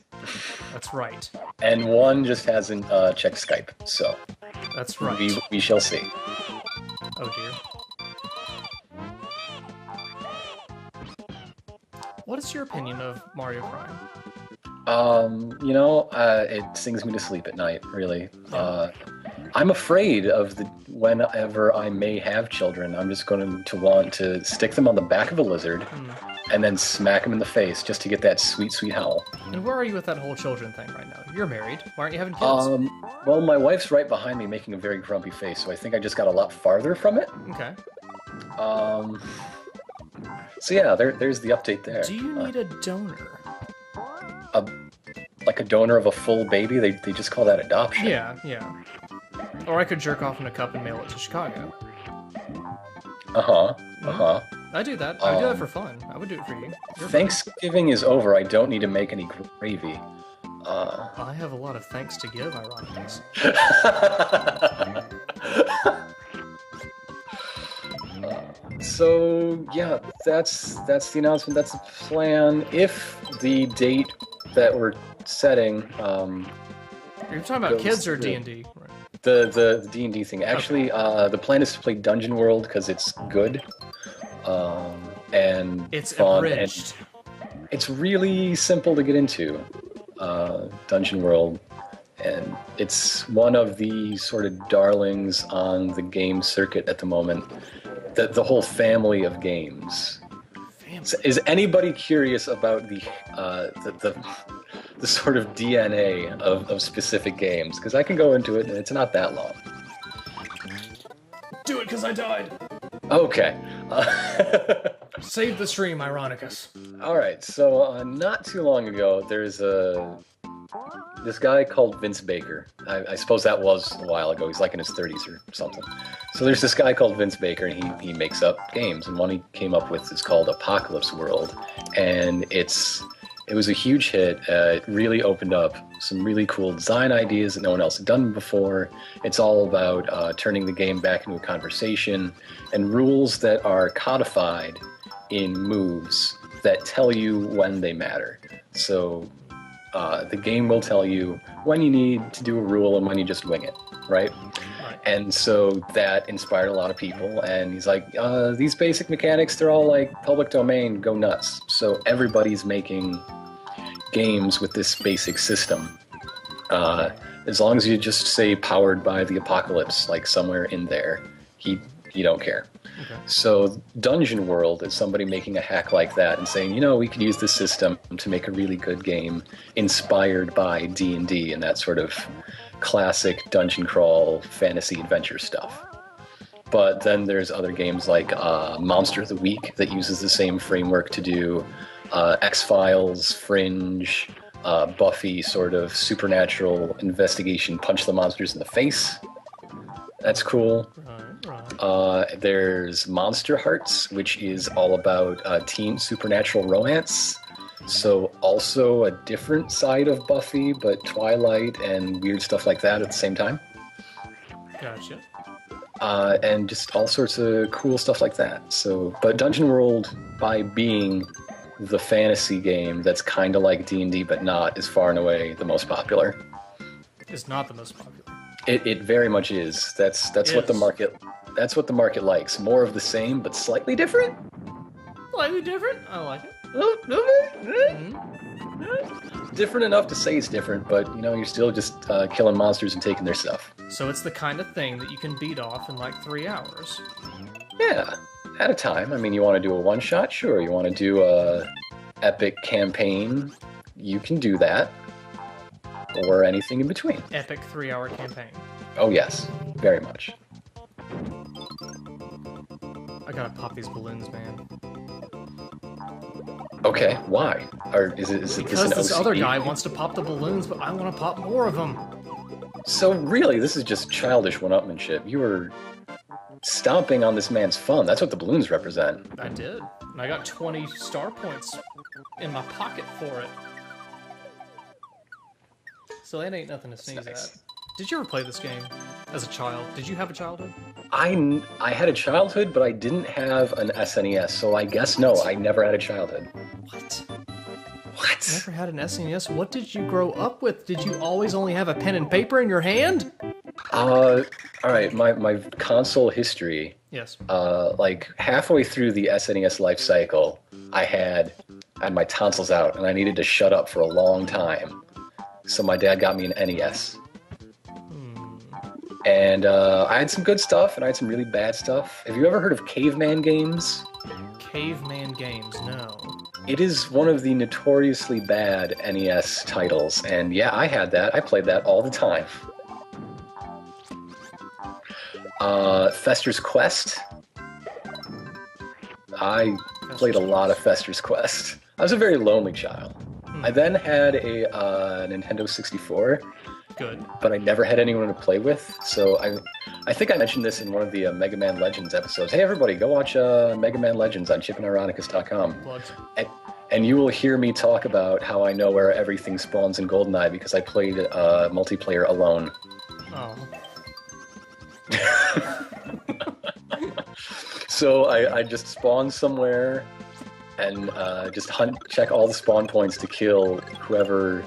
That's right. And 1 just hasn't checked Skype, so That's right. we shall see. Oh dear. What is your opinion of Mario crying? It sings me to sleep at night, really. I'm afraid of whenever I may have children, I'm just going to want to stick them on the back of a lizard and then smack them in the face just to get that sweet, sweet howl. And where are you with that whole children thing right now? You're married. Why aren't you having kids? Well, my wife's right behind me making a very grumpy face, so I think I just got a lot farther from it. Okay. So yeah, there's the update there. Do you need a donor? Like a donor of a full baby? They just call that adoption. Yeah. Or I could jerk off in a cup and mail it to Chicago. I do that. I do that for fun. I would do it for you. Thanksgiving is over. I don't need to make any gravy. I have a lot of thanks to give, ironically. So yeah, that's the announcement. That's the plan. If the date that we're setting, you're talking about kids or D&D? Right. The D&D thing. Actually, the plan is to play Dungeon World because it's good, and it's fun, abridged. and it's really simple to get into. Dungeon World, and it's one of the sort of darlings on the game circuit at the moment. The whole family of games. Is anybody curious about the sort of DNA of specific games? Because I can go into it, and it's not that long. Do it because I died. Okay. Save the stream, Ironicus. All right. So not too long ago, there's this guy called Vince Baker. I suppose that was a while ago. He's like in his 30s or something. So there's this guy called Vince Baker, and he makes up games. And one he came up with is called Apocalypse World, and it was a huge hit. It really opened up some really cool design ideas that no one else had done before. It's all about turning the game back into a conversation and rules that are codified in moves that tell you when they matter. So the game will tell you when you need to do a rule and when you just wing it, right? And so that inspired a lot of people, and he's like, these basic mechanics, they're all like public domain, go nuts. So everybody's making games with this basic system. As long as you just say powered by the apocalypse, like somewhere in there, you don't care. Okay. So Dungeon World is somebody making a hack like that and saying, we could use this system to make a really good game inspired by D&D and that sort of classic dungeon crawl fantasy adventure stuff. But then there's other games like Monster of the Week that uses the same framework to do X-Files, Fringe, Buffy sort of supernatural investigation, punch the monsters in the face. That's cool. Right. There's Monster Hearts, which is all about teen supernatural romance. So also a different side of Buffy, but Twilight and weird stuff like that at the same time. Gotcha. And just all sorts of cool stuff like that. So, but Dungeon World, by being the fantasy game that's kind of like D&D but not, is far and away the most popular. It's not the most popular. It very much is. That's what the market likes. More of the same but slightly different. Slightly different? I like it. Different enough to say it's different, but you're still just killing monsters and taking their stuff. So it's the kind of thing that you can beat off in like 3 hours. Yeah, at a time. I mean, you want to do a one-shot? Sure. You want to do a epic campaign? You can do that. Or anything in between. Epic 3-hour campaign. Oh yes, very much. I gotta pop these balloons, man. Okay, why? Or is it because this OCD? Other guy wants to pop the balloons, but I want to pop more of them. So really, this is just childish one-upmanship. You were stomping on this man's fun. That's what the balloons represent. I did. And I got 20 star points in my pocket for it. So that ain't nothing to sneeze at. Did you ever play this game as a child? Did you have a childhood? I had a childhood, but I didn't have an SNES, so I guess no, I never had a childhood. What? What? Never had an SNES? What did you grow up with? Did you always only have a pen and paper in your hand? All right, my console history. Yes. Like halfway through the SNES life cycle, I had my tonsils out, and I needed to shut up for a long time. So my dad got me an NES. And I had some good stuff, and I had some really bad stuff. Have you ever heard of Caveman games? Caveman games, no. It is one of the notoriously bad NES titles, and yeah, I had that. I played that all the time. Fester's Quest. I played a lot of Fester's Quest. I was a very lonely child. I then had a Nintendo 64. Good. But I never had anyone to play with, so I think I mentioned this in one of the Mega Man Legends episodes. Hey everybody, go watch Mega Man Legends on chipandironicus.com. And you will hear me talk about how I know where everything spawns in GoldenEye because I played multiplayer alone. Oh. So I just spawn somewhere and just check all the spawn points to kill whoever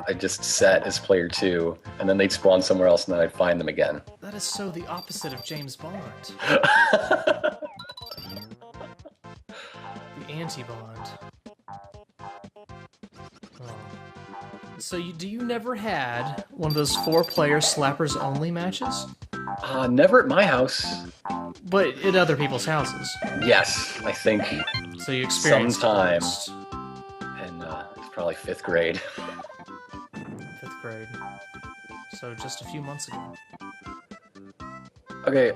I just set as player 2, and then they'd spawn somewhere else and then I'd find them again. That is so the opposite of James Bond. The anti-Bond. Oh. So do you never had one of those 4-player slappers only matches? Never at my house. But at other people's houses? Yes, I think so you experienced sometime. And it's probably 5th grade. 5th grade. So just a few months ago. Okay,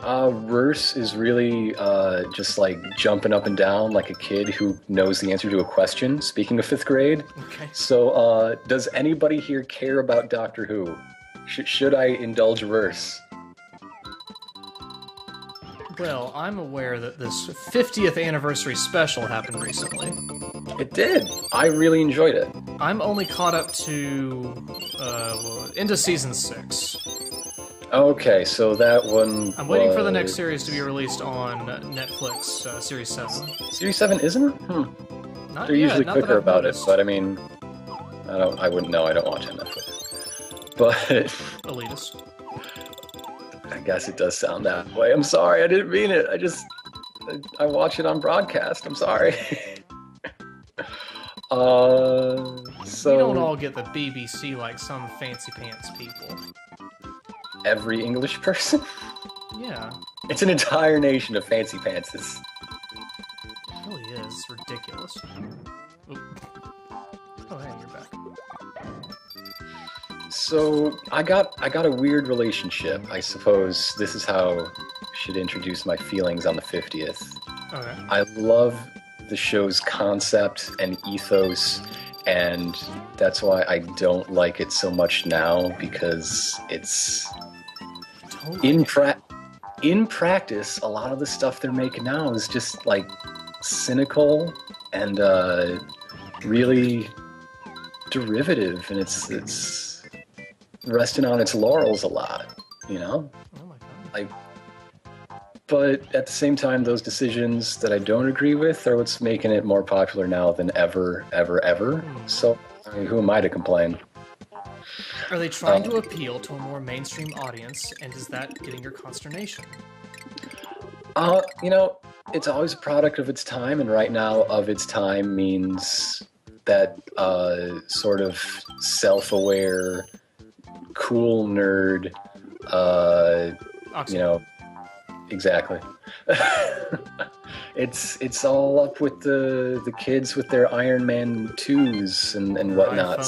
Verse is really just like jumping up and down like a kid who knows the answer to a question, speaking of 5th grade. Okay. So, does anybody here care about Doctor Who? Should I indulge Verse? Well, I'm aware that this 50th anniversary special happened recently. It did. I really enjoyed it. I'm only caught up to, into season 6. Okay, so that one I'm waiting for the next series to be released on Netflix, Series 7. Series 7, isn't it? Not They're yet, usually not that quicker I've about noticed. it, but I mean, I wouldn't know. I don't watch it on Netflix. But Elitist. I guess it does sound that way. I'm sorry, I didn't mean it. I watch it on broadcast. I'm sorry. So We don't all get the BBC like some fancy pants people. Every English person? Yeah. It's an entire nation of fancy pantses. It really is. It's ridiculous. Oop. Oh, hey, you're back. So I got a weird relationship. I suppose this is how I should introduce my feelings on the 50th. Okay. I love the show's concept and ethos, and that's why I don't like it so much now, because it's in practice, a lot of the stuff they're making now is just like cynical and really derivative, and it's resting on its laurels a lot, you know? Oh my god. Like, but at the same time, those decisions that I don't agree with are what's making it more popular now than ever. So, I mean, who am I to complain? Are they trying to appeal to a more mainstream audience, and is that getting your consternation? You know, it's always a product of its time, and right now, of its time means that sort of self-aware, cool nerd, you know, exactly. It's all up with the kids with their Iron Man 2s and whatnot.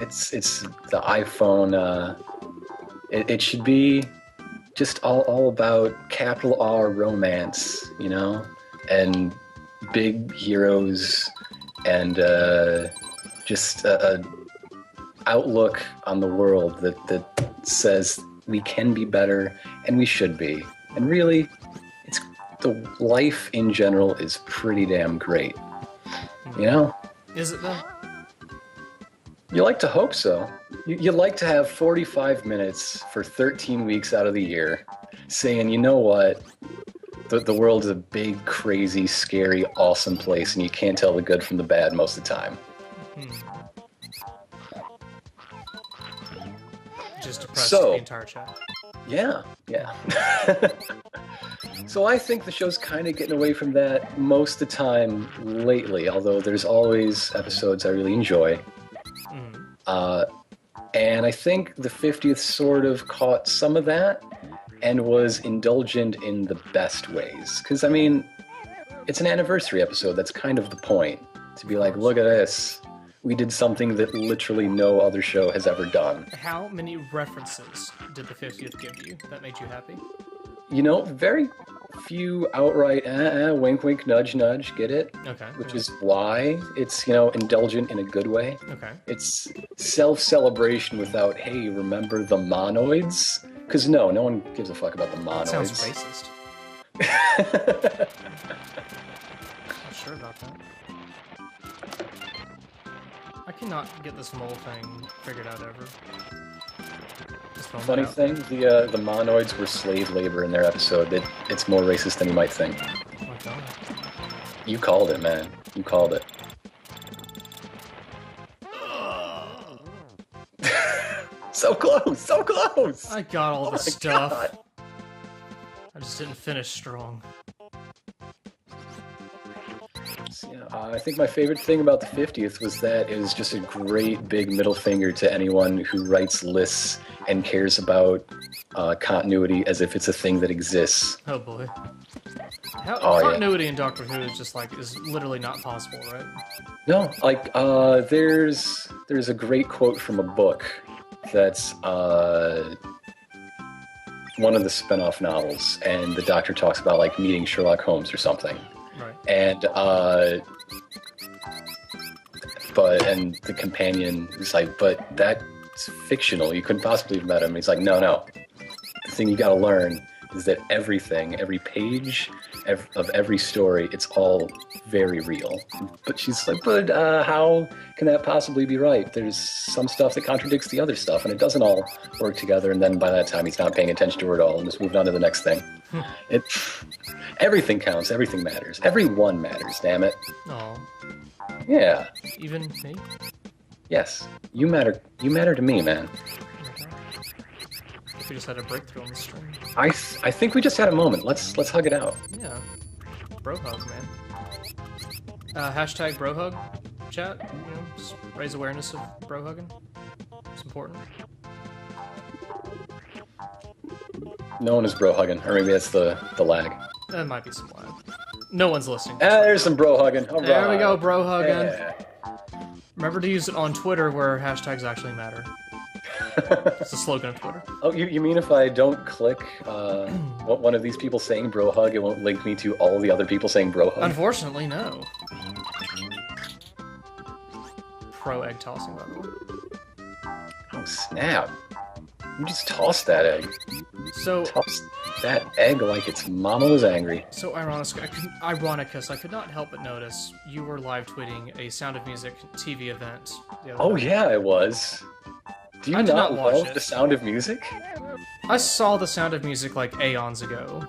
It's the iPhone. It should be just all about capital R romance, you know, and big heroes, and just a outlook on the world that says we can be better and we should be. And really, it's the life in general is pretty damn great. You know? Is it though? You like to hope so. You like to have 45 minutes for 13 weeks out of the year saying, you know what? The world is a big, crazy, scary, awesome place, and you can't tell the good from the bad most of the time. Just depressed the entire chat. Yeah, yeah. So I think the show's kind of getting away from that most of the time lately, although there's always episodes I really enjoy. And I think the 50th sort of caught some of that and was indulgent in the best ways. Because, I mean, it's an anniversary episode. That's kind of the point. To be like, look at this. We did something that literally no other show has ever done. How many references did the 50th give you that made you happy? You know, very few outright wink wink nudge nudge, get it? Okay. Which is why it's, you know, indulgent in a good way. Okay. It's self-celebration without, hey, remember the monoids? Because no one gives a fuck about the monoids. That sounds racist. Not sure about that. I cannot get this mole thing figured out ever. Funny thing, the monoids were slave labor in their episode. It's more racist than you might think. Oh my god. You called it, man. You called it. So close, so close! I got all the stuff. God. I just didn't finish strong. Yeah, I think my favorite thing about the 50th was that it was just a great big middle finger to anyone who writes lists and cares about continuity as if it's a thing that exists. Oh boy. Oh, continuity in Doctor Who is just like, is literally not possible, right? No, like, there's a great quote from a book that's one of the spin-off novels, and the Doctor talks about, like, meeting Sherlock Holmes or something. Right. And the companion is like, but that's fictional. You couldn't possibly have met him. He's like, no. The thing you got to learn is that everything, every page of every story, it's all very real. But she's like, but how can that possibly be right? There's some stuff that contradicts the other stuff, and it doesn't all work together. And then by that time, he's not paying attention to it all and just moved on to the next thing. Everything counts. Everything matters. Everyone matters. Damn it. Oh. Yeah. Even me? Yes. You matter. You matter to me, man. We just had a breakthrough on the stream. I think we just had a moment. Let's hug it out. Yeah. Bro hug, man. Hashtag bro hug chat. You know, just raise awareness of bro hugging. It's important. No one is bro hugging, or maybe that's the lag. That might be some lag. No one's listening. There's some bro hugging. All there right. we go, bro hugging. Yeah. Remember to use it on Twitter where hashtags actually matter. It's the slogan of Twitter. Oh, you mean if I don't click one of these people saying bro hug, it won't link me to all the other people saying bro hug? Unfortunately, no. Pro egg tossing, by the way. Oh, snap. You just tossed that egg. So Tossed that egg like its mama was angry. So Ironicus, I could not help but notice you were live tweeting a Sound of Music TV event the other Oh, day. yeah, I was. Do you I did not not watch love it. The Sound of Music? I saw the Sound of Music like aeons ago.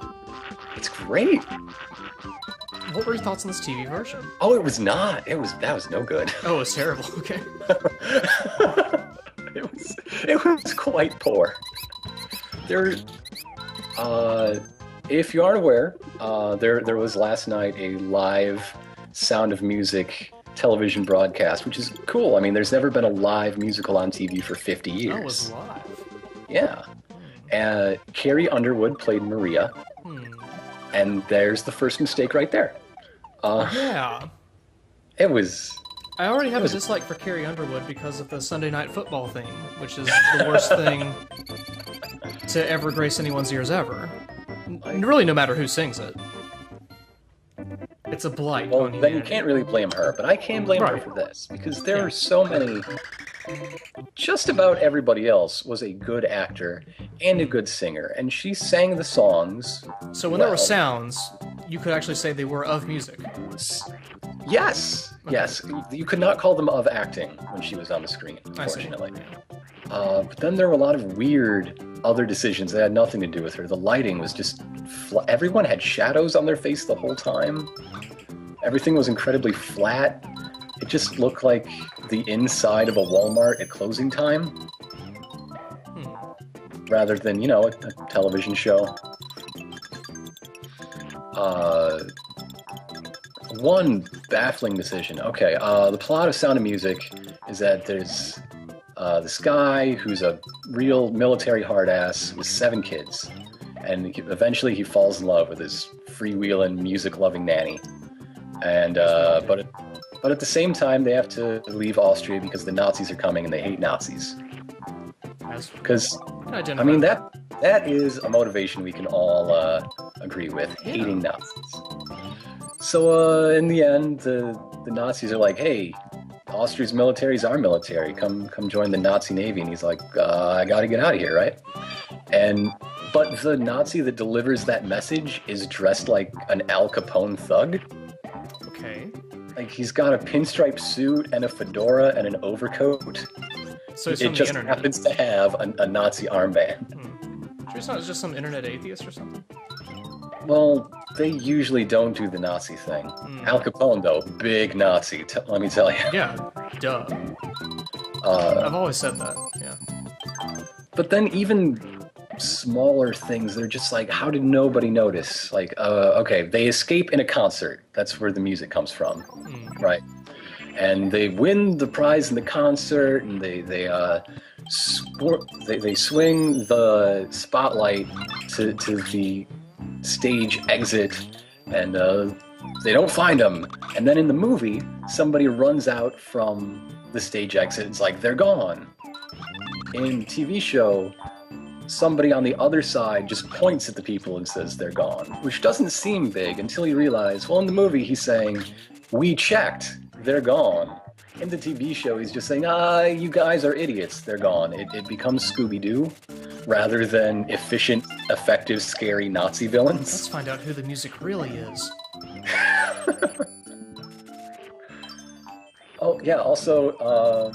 It's great. What were your thoughts on this TV version? Oh, it was not. That was no good. Oh, it was terrible. Okay. It was quite poor. If you aren't aware, there was last night a live Sound of Music television broadcast, which is cool. I mean, there's never been a live musical on TV for 50 years. Oh, it was live. Yeah. Carrie Underwood played Maria, and there's the first mistake right there. Yeah. It was... I already have a dislike for Carrie Underwood because of the Sunday Night Football theme, which is the worst thing to ever grace anyone's ears ever. Really, no matter who sings it. It's a blight Well, on then humanity. you can't really blame her, but I can blame her for this, because there are so many... Just about everybody else was a good actor and a good singer, and she sang the songs. So when there were sounds, you could actually say they were of music. Yes, yes. You could not call them of acting when she was on the screen, unfortunately. But then there were a lot of weird other decisions that had nothing to do with her. The lighting was just... Everyone had shadows on their face the whole time. Everything was incredibly flat. It just looked like the inside of a Walmart at closing time. rather than, you know, a television show. One baffling decision. Okay, the plot of Sound of Music is that there's this guy who's a real military hard-ass with 7 kids, and eventually he falls in love with his freewheeling, music-loving nanny. And but at the same time, they have to leave Austria because the Nazis are coming and they hate Nazis. Because I mean that is a motivation we can all agree with, hating Nazis. So in the end, the Nazis are like, "Hey, Austria's military is our military. Come join the Nazi Navy." And he's like, "I got to get out of here, right?" But the Nazi that delivers that message is dressed like an Al Capone thug. Okay. Like, he's got a pinstripe suit and a fedora and an overcoat. So it just happens to have a Nazi armband. Sure it's not just some internet atheist or something? Well, they usually don't do the Nazi thing. Al Capone, though, big Nazi, let me tell you. Yeah, duh. I've always said that, yeah. But then even smaller things, they're just like, how did nobody notice? Like, okay, they escape in a concert. That's where the music comes from, right? And they win the prize in the concert, and they swing the spotlight to the stage exit, and they don't find them. And then in the movie, somebody runs out from the stage exit. It's like, they're gone. In the TV show, somebody on the other side just points at the people and says they're gone, which doesn't seem big until you realize, well, in the movie he's saying, we checked, they're gone. In the TV show he's just saying, you guys are idiots, they're gone. It becomes Scooby-Doo rather than efficient, effective, scary Nazi villains. Let's find out who the music really is. Oh yeah, also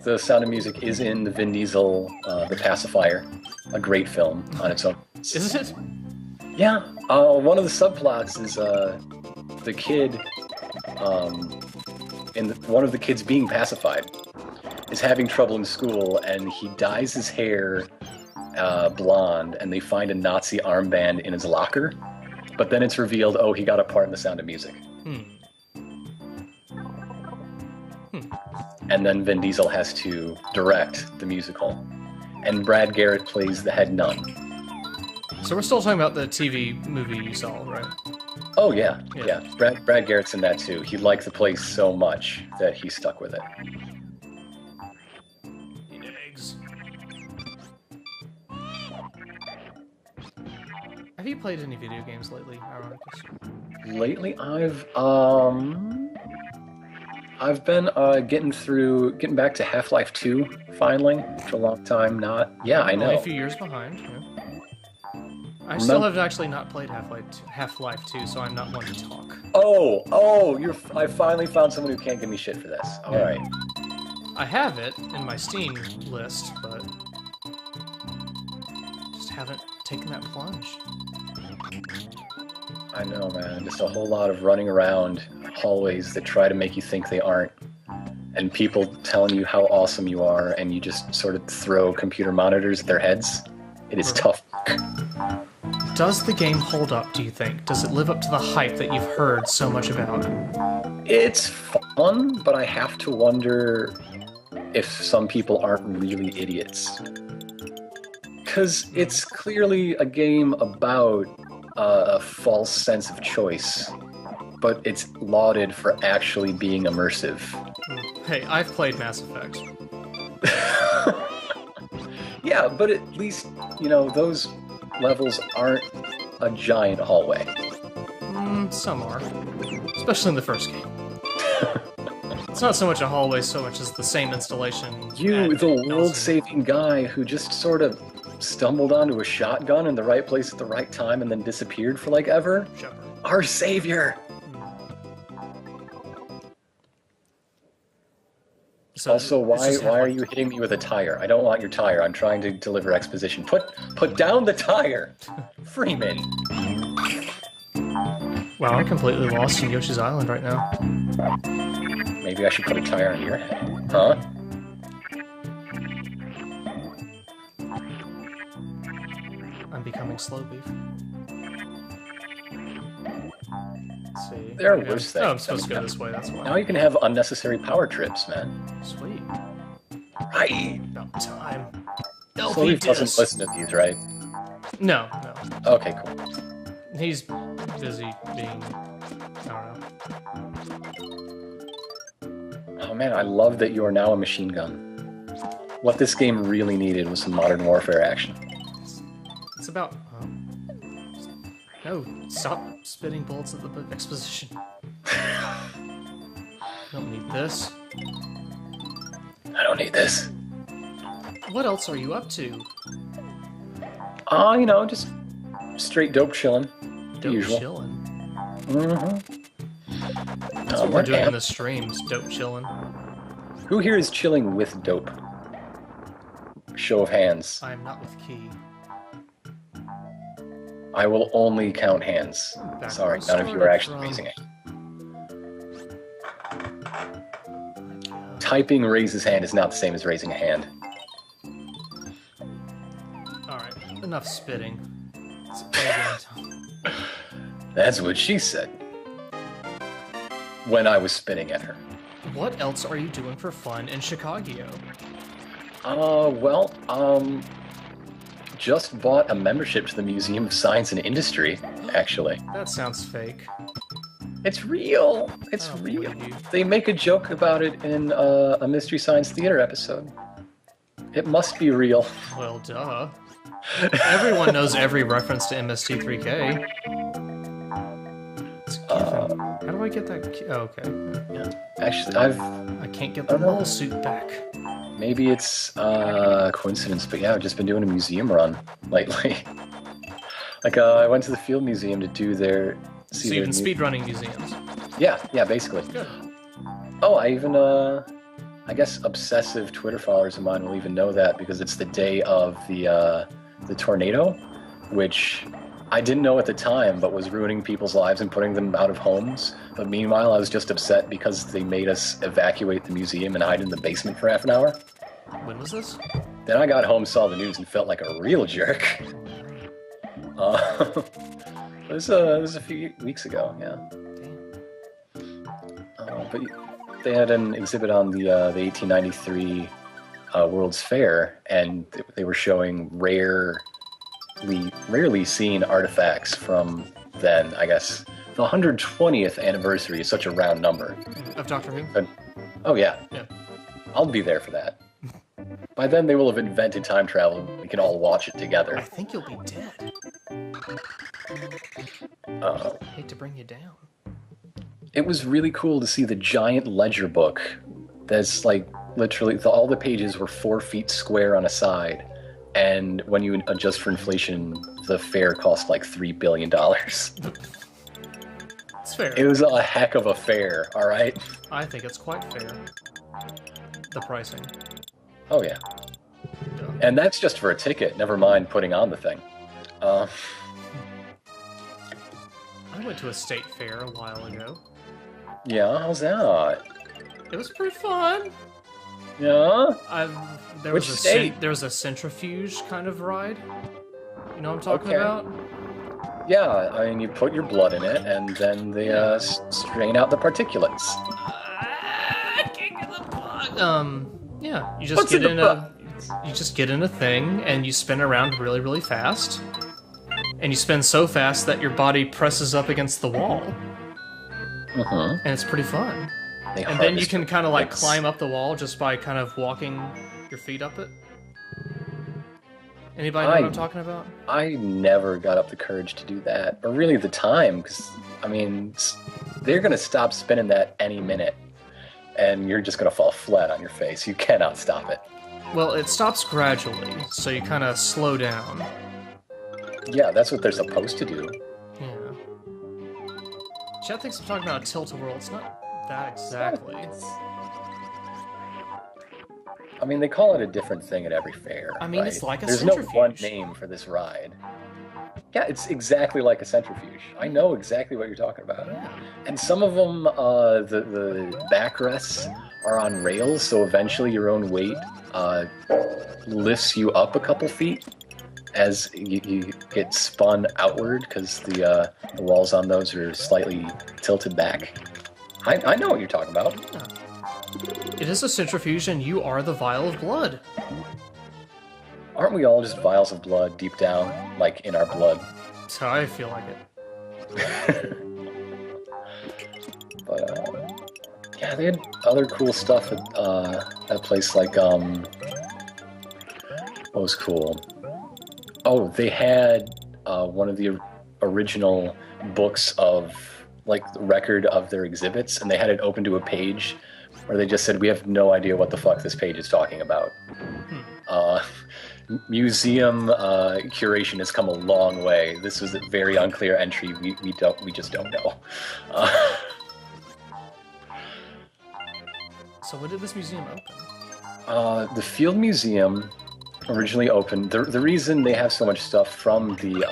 The Sound of Music is in the Vin Diesel The Pacifier, a great film on its own. Is it? Yeah. One of the subplots is the kid, one of the kids being pacified is having trouble in school, and he dyes his hair blonde, and they find a Nazi armband in his locker. But then it's revealed, oh, he got a part in The Sound of Music. And then Vin Diesel has to direct the musical. And Brad Garrett plays the head nun. So we're still talking about the TV movie you saw, right? Oh, yeah. Brad Garrett's in that, too. He liked the place so much that he stuck with it. Eat eggs. Have you played any video games lately, Ironicus? Lately, I've been getting back to Half-Life 2, finally, after a long time not. Yeah, I know. Only a few years behind, yeah. I still have actually not played Half-Life 2, so I'm not one to talk. I finally found someone who can't give me shit for this. Alright. I have it in my Steam list, but just haven't taken that plunge. I know, man. Just a whole lot of running around hallways that try to make you think they aren't, and people telling you how awesome you are, and you just sort of throw computer monitors at their heads. It is tough. Does the game hold up, do you think? Does it live up to the hype that you've heard so much about? It's fun, but I have to wonder if some people aren't really idiots. Because it's clearly a game about a false sense of choice, but it's lauded for actually being immersive. Hey, I've played Mass Effect. Yeah, but at least, those levels aren't a giant hallway. Some are. Especially in the first game. It's not so much a hallway so much as the same installation. You, the world-saving guy who just sort of stumbled onto a shotgun in the right place at the right time and then disappeared for like ever? Shepard. Our savior! So also, why are you hitting me with a tire? I don't want your tire. I'm trying to deliver exposition. Put down the tire! Freeman! Wow, I'm completely lost in Yoshi's Island right now. Maybe I should put a tire on your head. Huh? coming, slow beef. Let's see. There are Yeah. worse things. Oh, I'm supposed to go this way, that's why. Now you can have unnecessary power trips, man. Sweet. Right. About time. Slowly doesn't listen to these, right? No. Okay, cool. He's busy being... I don't know. Oh man, I love that you are now a machine gun. What this game really needed was some Modern Warfare action. It's about... No, stop spitting bullets at the exposition. Don't need this. I don't need this. What else are you up to? You know, just straight dope chilling. Dope usual. chilling. Mm-hmm. That's what we're doing in the streams, dope chilling. Who here is chilling with dope? Show of hands. I am not with Key. I will only count hands. Back Sorry, where I none of you are actually started raising it. Typing raises hand is not the same as raising a hand. Alright, enough spitting. That's what she said. When I was spitting at her. What else are you doing for fun in Chicago? Just bought a membership to the Museum of Science and Industry, actually. That sounds fake. It's real. It's I don't real. believe you. They make a joke about it in a Mystery Science Theater episode. It must be real. Well, duh. Everyone knows every reference to MST3K. It's a given. How do I get that? Oh, okay. Yeah. Actually, I can't get the mole suit back. maybe it's coincidence, but yeah, I've just been doing a museum run lately. I went to the Field Museum to do their... So you've been speedrunning museums? Yeah, basically. Good. Oh, I even, I guess obsessive Twitter followers of mine will even know that because it's the day of the tornado, which I didn't know at the time, but was ruining people's lives and putting them out of homes. But meanwhile, I was just upset because they made us evacuate the museum and hide in the basement for half an hour. When was this? Then I got home, saw the news, and felt like a real jerk. It was a few weeks ago, yeah. But they had an exhibit on the 1893 World's Fair, and they were showing rarely seen artifacts from then. I guess the 120th anniversary is such a round number. Of Doctor Who? But, oh yeah, Yeah. I'll be there for that. By then they will have invented time travel, and we can all watch it together. I think you'll be dead. I hate to bring you down. It was really cool to see the giant ledger book that's like literally all the pages were 4 feet square on a side, and when you adjust for inflation, the fair cost like $3 billion. It's fair. It was a heck of a fair, all right? I think it's quite fair. The pricing. Oh yeah. Yeah. And that's just for a ticket, never mind putting on the thing. I went to a state fair a while ago. Yeah, how's that? It was pretty fun. Yeah? There Which was state? There was a centrifuge kind of ride. You know what I'm talking Okay. about? Yeah, I mean, you put your blood in it, and then they strain out the particulates. I can't get the plug. Yeah, you just What's get in the in you just get in a thing and you spin around really, really fast. And you spin so fast that your body presses up against the wall. Mm-hmm. And it's pretty fun. They And then you harvest can kind of like bits. climb up the wall just by kind of walking your feet up it. Anybody know what I'm talking about? I never got up the courage to do that, or really the time, because, I mean, they're going to stop spinning that any minute, and you're just going to fall flat on your face. You cannot stop it. Well, it stops gradually, so you kind of slow down. Yeah, that's what they're supposed to do. Yeah. Chad thinks I'm talking about a tilt-a-whirl. It's not that exactly. I mean, they call it a different thing at every fair. I mean, right? it's like a There's centrifuge. no one name for this ride. Yeah, it's exactly like a centrifuge. I know exactly what you're talking about. Yeah. And some of them, the backrests are on rails, so eventually your own weight lifts you up a couple feet, as you get spun outward because the walls on those are slightly tilted back. I know what you're talking about. Yeah. It is a centrifuge, and you are the vial of blood. Aren't we all just vials of blood deep down, like in our blood? That's how I feel like it. But yeah, they had other cool stuff at that place. Like what was cool? Oh, they had one of the original books of like the record of their exhibits, and they had it open to a page where they just said, "We have no idea what the fuck this page is talking about." Museum curation has come a long way. This was a very unclear entry. We just don't know. So when did this museum open? The Field Museum originally opened. The reason they have so much stuff from the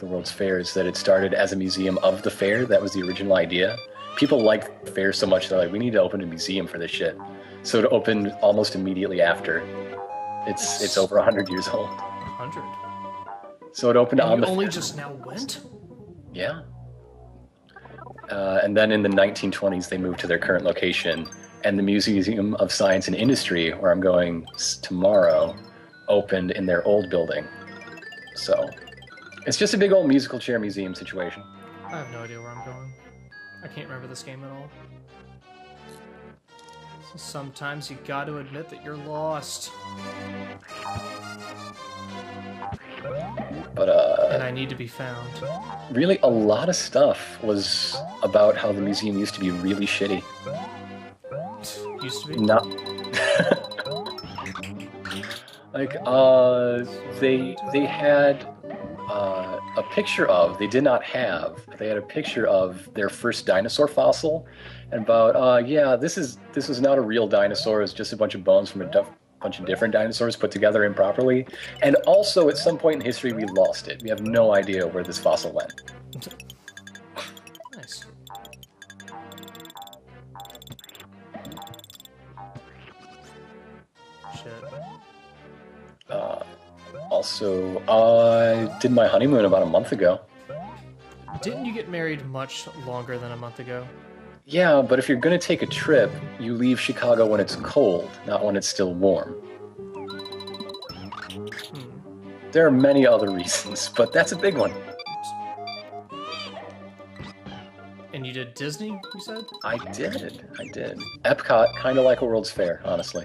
World's Fair is that it started as a museum of the fair. That was the original idea. People liked the fair so much, they're like, we need to open a museum for this shit. So it opened almost immediately after. It's over 100 years old. 100? So it opened on you the only fair. just now went? Yeah. And then in the 1920s, they moved to their current location. And the Museum of Science and Industry, where I'm going tomorrow, opened in their old building. So it's just a big old musical chair museum situation. I have no idea where I'm going. I can't remember this game at all. So sometimes you gotta admit that you're lost. But and I need to be found. really, a lot of stuff was about how the museum used to be really shitty. Used to be? Not like they had a picture of, they did not have, they had a picture of their first dinosaur fossil, and about yeah, this was not a real dinosaur, it's just a bunch of bones from a bunch of different dinosaurs put together improperly. And also at some point in history we lost it. We have no idea where this fossil went. Nice. Shit. Also, I did my honeymoon about a month ago. Didn't you get married much longer than a month ago? Yeah, but if you're going to take a trip, you leave Chicago when it's cold, not when it's still warm. There are many other reasons, but that's a big one. And you did Disney, you said? I did. Epcot, kind of like a World's Fair, honestly.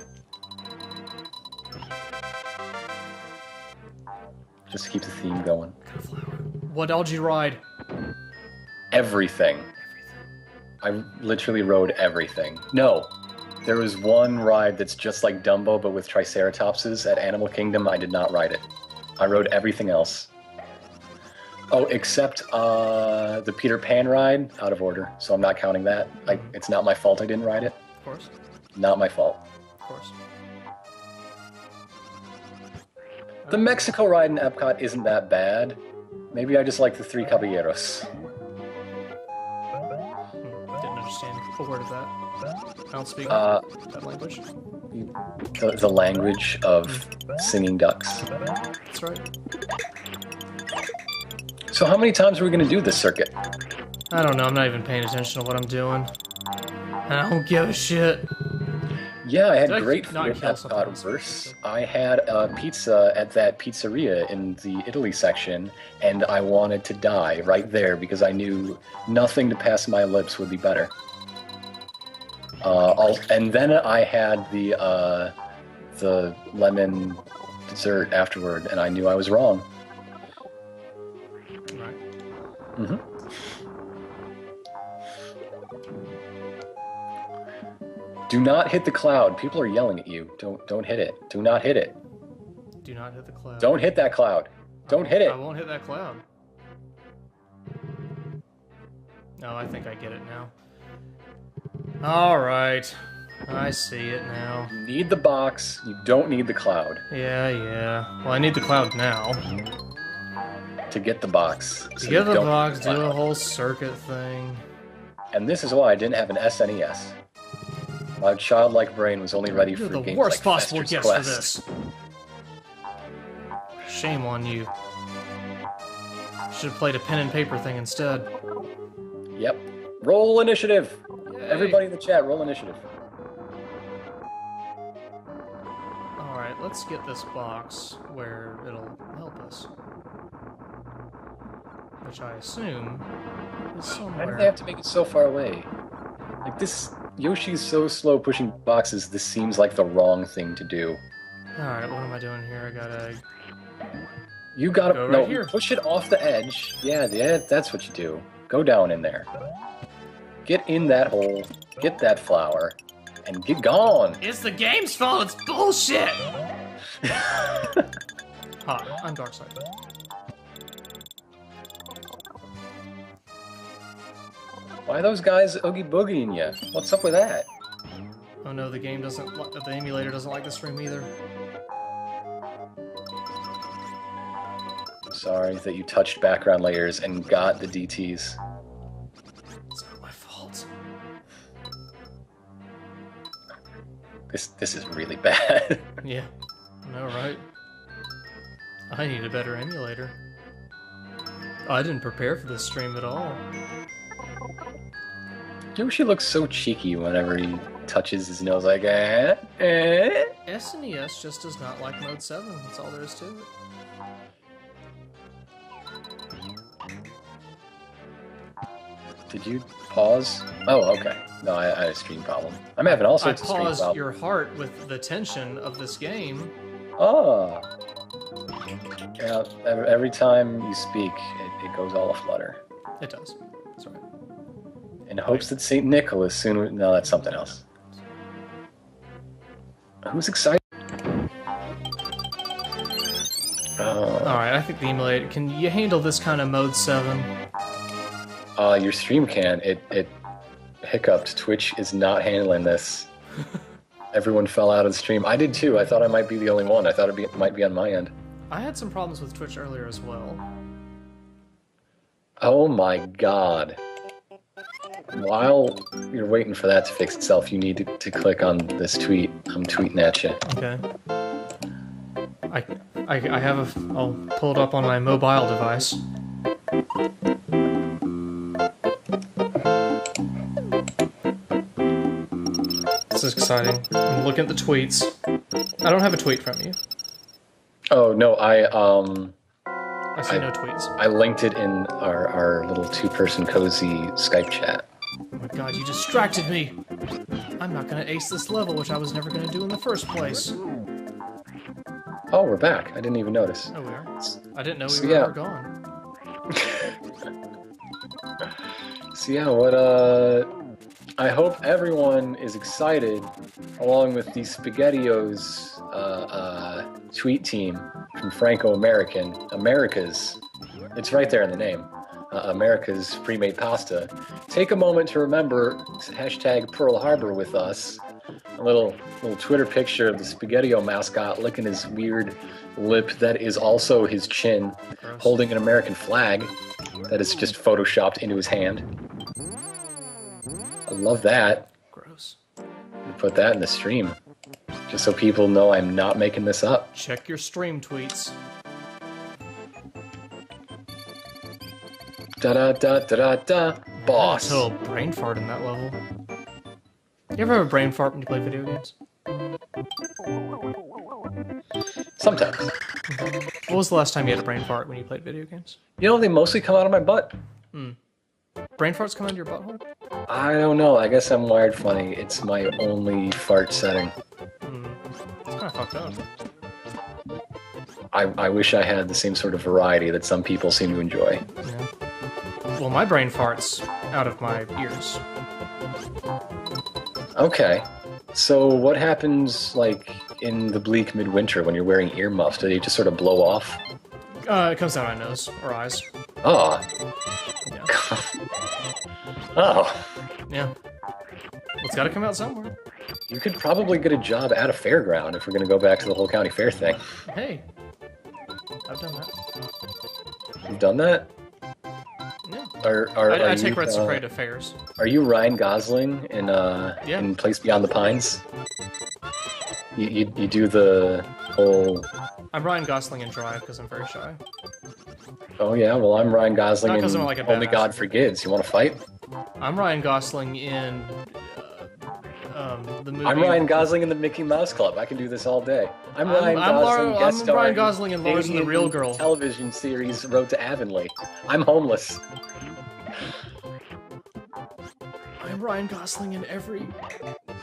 Just to keep the theme going. What all did you ride? Everything. I literally rode everything. No, there was one ride that's just like Dumbo, but with Triceratopses at Animal Kingdom. I did not ride it. I rode everything else. Oh, except the Peter Pan ride, out of order, so I'm not counting that. It's not my fault I didn't ride it. Of course. Not my fault. Of course. The Mexico ride in Epcot isn't that bad. Maybe I just like the Three Caballeros. Didn't understand a word of that. I don't speak that language. The language of singing ducks. That's right. So how many times are we going to do this circuit? I don't know, I'm not even paying attention to what I'm doing. And I don't give a shit. Yeah, I had Did I great not food kill at something Epcot. I had a pizza at that pizzeria in the Italy section, and I wanted to die right there because I knew nothing to pass my lips would be better. And then I had the lemon dessert afterward, and I knew I was wrong. Right. Mm-hmm. Do not hit the cloud. People are yelling at you. Don't hit it. Do not hit it. Do not hit the cloud. Don't hit that cloud. Don't hit it. I won't hit that cloud. No, I think I get it now. Alright. I see it now. You need the box. You don't need the cloud. Yeah. Well, I need the cloud now. To get the box. To get the box, do a whole circuit thing. And this is why I didn't have an SNES. My childlike brain was only ready for You're the games worst like possible Fester's guess Quest. for this. Shame on you. Should have played a pen and paper thing instead. Yep. Roll initiative. Yay. Everybody in the chat, roll initiative. Alright, let's get this box where it'll help us. Which I assume is somewhere. Why do they have to make it so far away? Like this, Yoshi's so slow pushing boxes, this seems like the wrong thing to do. Alright, what am I doing here? I gotta... You gotta, Go no, right here. push it off the edge. Yeah, that's what you do. Go down in there. Get in that hole, get that flower, and get gone. It's the game's fault, it's bullshit! Hi, I'm Darkside. Why are those guys oogie boogieing you? What's up with that? Oh no, the game doesn't, the emulator doesn't like the stream either. Sorry that you touched background layers and got the DTs. It's not my fault. This is really bad. Yeah, I know, right? I need a better emulator. I didn't prepare for this stream at all. Yoshi looks so cheeky whenever he touches his nose like, eh, eh. SNES just does not like Mode 7, that's all there is to it. Did you pause? Oh, okay. No, I had a stream problem. I'm having all sorts of stream paused problems. your heart with the tension of this game. Oh. Yeah, every time you speak, it goes all aflutter. It does. That's right. In hopes that St. Nicholas soon... No, that's something else. Who's excited? Oh. Alright, I think the emulator... Can you handle this kind of Mode 7? Your stream can. It hiccuped. Twitch is not handling this. Everyone fell out of the stream. I did too. I thought I might be the only one. I thought it might be on my end. I had some problems with Twitch earlier as well. Oh my god. While you're waiting for that to fix itself, you need to click on this tweet. I'm tweeting at you. Okay. I have a... I'll pull it up on my mobile device. This is exciting. I'm looking at the tweets. I don't have a tweet from you. Oh, no, I see no tweets. I linked it in our little two-person cozy Skype chat. Oh my god, you distracted me! I'm not gonna ace this level, which I was never gonna do in the first place. Oh, we're back. I didn't even notice. Oh, we are? I didn't know we So, were yeah. ever gone. So yeah, I hope everyone is excited, along with the SpaghettiOs tweet team from America's. It's right there in the name. America's pre-made pasta. Take a moment to remember hashtag Pearl Harbor with us. A little Twitter picture of the SpaghettiO mascot licking his weird lip that is also his chin, Gross. holding an American flag that is just photoshopped into his hand. I love that. Gross. We put that in the stream, just so people know I'm not making this up. Check your stream tweets. Da da da da da da. Boss. Total brain fart in that level. You ever have a brain fart when you play video games? Sometimes. What was the last time you had a brain fart when you played video games? You know, they mostly come out of my butt. Brain farts come out of your butthole? I don't know. I guess I'm wired funny. It's my only fart setting. It's kind of fucked up. I wish I had the same sort of variety that some people seem to enjoy. Yeah. Well, my brain farts out of my ears. Okay. So what happens, like, in the bleak midwinter when you're wearing earmuffs? Do they just sort of blow off? It comes out of my nose or eyes. Oh. Yeah. Oh. Yeah. It's gotta come out somewhere. You could probably get a job at a fairground if we're going to go back to the whole county fair thing. Hey. I've done that. You've done that? Yeah. I take Red Spray to fairs. Are you Ryan Gosling in Place Beyond the Pines? You do the whole I'm Ryan Gosling in Drive because I'm very shy. Oh yeah, well I'm Ryan Gosling Not in 'cause I'm like a Only badass. God Forgives. You want to fight? I'm Ryan Gosling in the movie. I'm Ryan Gosling in the Mickey Mouse Club. I can do this all day. I'm Ryan Gosling, guest I'm starring Ryan Gosling in Lars and the Real Girl. television series Road to Avonlea. I'm homeless. I'm Ryan Gosling in every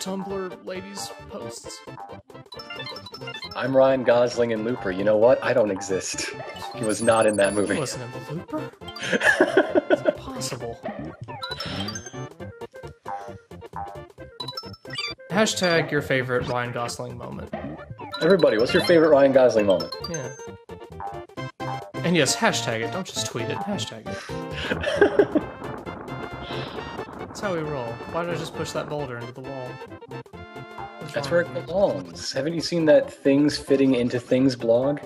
Tumblr ladies posts. I'm Ryan Gosling in Looper. You know what? I don't exist. He was not in that movie. Listen to Looper? It's impossible. Hashtag your favorite Ryan Gosling moment. Everybody, what's your favorite Ryan Gosling moment? Yeah. And yes, hashtag it. Don't just tweet it. Hashtag it. That's how we roll. Why did I just push that boulder into the wall? That's where it belongs. Haven't you seen that Things Fitting Into Things blog?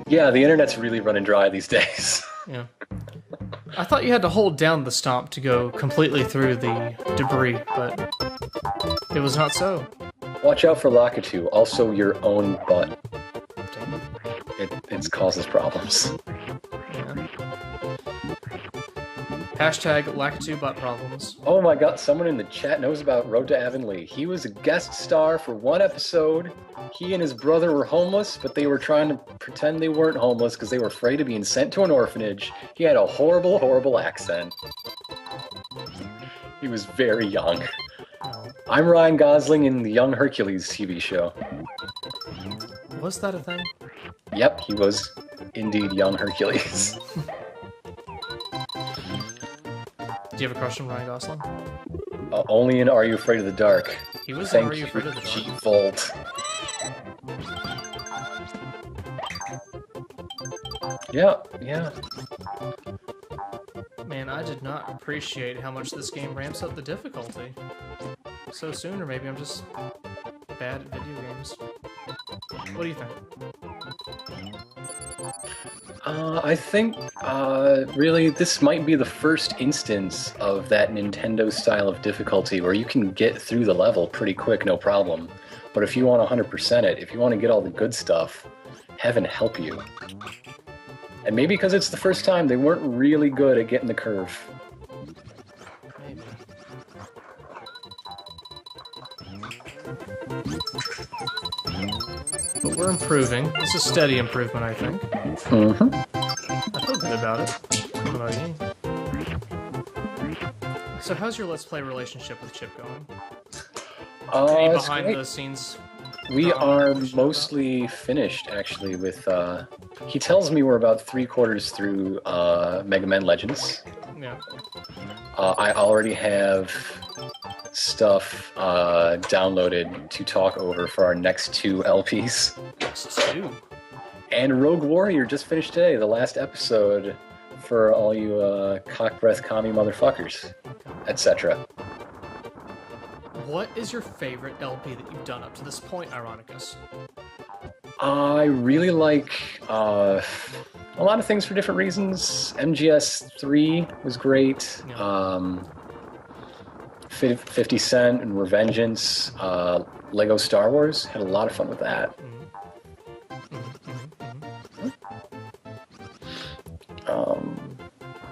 Yeah, the internet's really running dry these days. Yeah. I thought you had to hold down the stomp to go completely through the debris, but it was not so. Watch out for Lakitu, also your own butt. Damn. It causes problems. Yeah. Hashtag Lakitu butt problems. Oh my god, someone in the chat knows about Road to Avonlea. He was a guest star for one episode. He and his brother were homeless, but they were trying to pretend they weren't homeless because they were afraid of being sent to an orphanage. He had a horrible, horrible accent. He was very young. Oh. I'm Ryan Gosling in the Young Hercules TV show. Was that a thing? Yep, he was indeed Young Hercules. Do you have a crush on Ryan Gosling? Only in Are You Afraid of the Dark. He was in Thank Are You Afraid of the Dark? G-Volt. Yeah. Man, I did not appreciate how much this game ramps up the difficulty so soon, or maybe I'm just bad at video games. What do you think? I think, really, this might be the first instance of that Nintendo style of difficulty where you can get through the level pretty quick, no problem. But if you want 100% it, if you want to get all the good stuff, heaven help you. And maybe because it's the first time, they weren't really good at getting the curve. Maybe. But we're improving. It's a steady improvement, I think. Mm-hmm. I feel good about it. What about you? So how's your Let's Play relationship with Chip going? Any It's behind great. the scenes? We are Conversation mostly finished, actually, with, he tells me we're about 3/4 through, Mega Man Legends. Yeah. I already have stuff, downloaded to talk over for our next 2 LPs. It's 2. And Rogue Warrior just finished today, the last episode for all you, cock breath commie motherfuckers, etc. What is your favorite LP that you've done up to this point, Ironicus? I really like a lot of things for different reasons. MGS3 was great. Yeah. 50 Cent and Revengeance. Lego Star Wars. Had a lot of fun with that.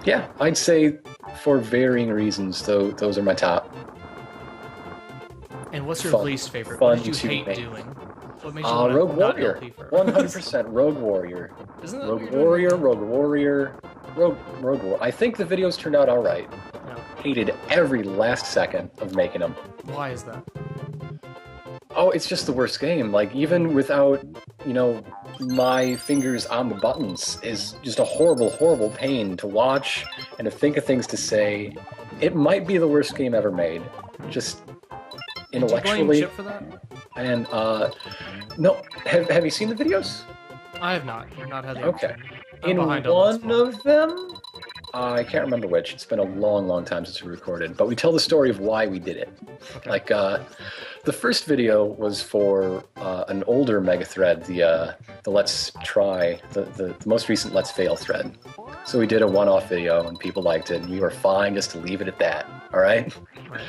Yeah, I'd say for varying reasons, though, those are my top. And what's your Fun- least favorite? fun What did to you hate make. doing? What made you want Rogue not Warrior. LP first? 100% Rogue Warrior. Isn't that what Rogue you're doing? Warrior, Rogue Warrior, Rogue Warrior. I think the videos turned out alright. No. Hated every last second of making them. Why is that? Oh, it's just the worst game. Like, even without, my fingers on the buttons is just a horrible, horrible pain to watch and to think of things to say. It might be the worst game ever made. Just Do you blame intellectually. Chip for that? And, no. Have you seen the videos? I have not. I've not had the Okay. opportunity. I'm In behind on this one of them, I can't remember which. It's been a long, long time since we recorded, but we tell the story of why we did it. Okay. Like, the first video was for an older mega thread, the Let's Try, the most recent Let's Fail thread. So we did a one-off video, and people liked it, and we were fine just to leave it at that. All right. Right.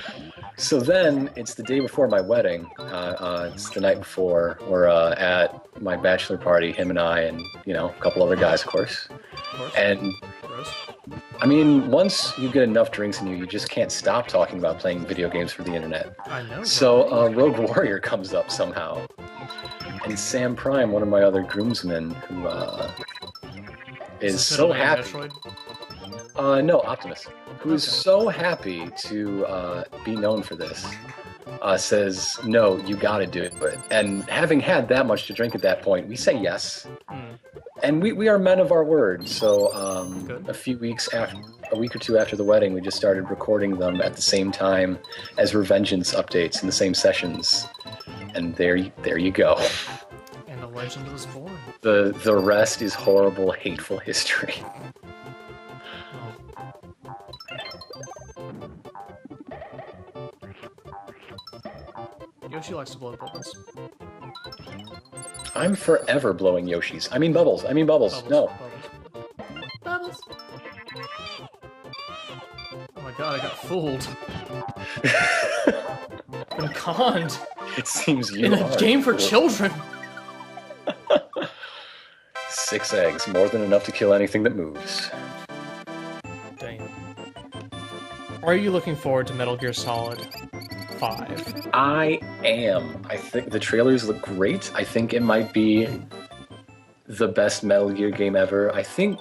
So then it's the day before my wedding. It's the night before. We're at my bachelor party, him and I, and a couple other guys, of course. And Gross. I mean, once you get enough drinks in you, you just can't stop talking about playing video games for the internet. I know. So Rogue Warrior comes up somehow, and Sam Prime, one of my other groomsmen, who is so happy. No, Optimus, who is so happy to be known for this, says, "No, you gotta do it." And having had that much to drink at that point, we say yes. And we are men of our word. So a week or two after the wedding, we just started recording them at the same time as Revengeance updates in the same sessions. And there you go. And a legend was born. The rest is horrible, hateful history. Yoshi likes to blow bubbles. I'm forever blowing Yoshis. I mean bubbles. No. Bubbles. Oh my god, I got fooled. Been conned. It seems you in a game for children. 6 eggs, more than enough to kill anything that moves. Damn. Are you looking forward to Metal Gear Solid 5? I am. I think the trailers look great. I think it might be the best Metal Gear game ever. I think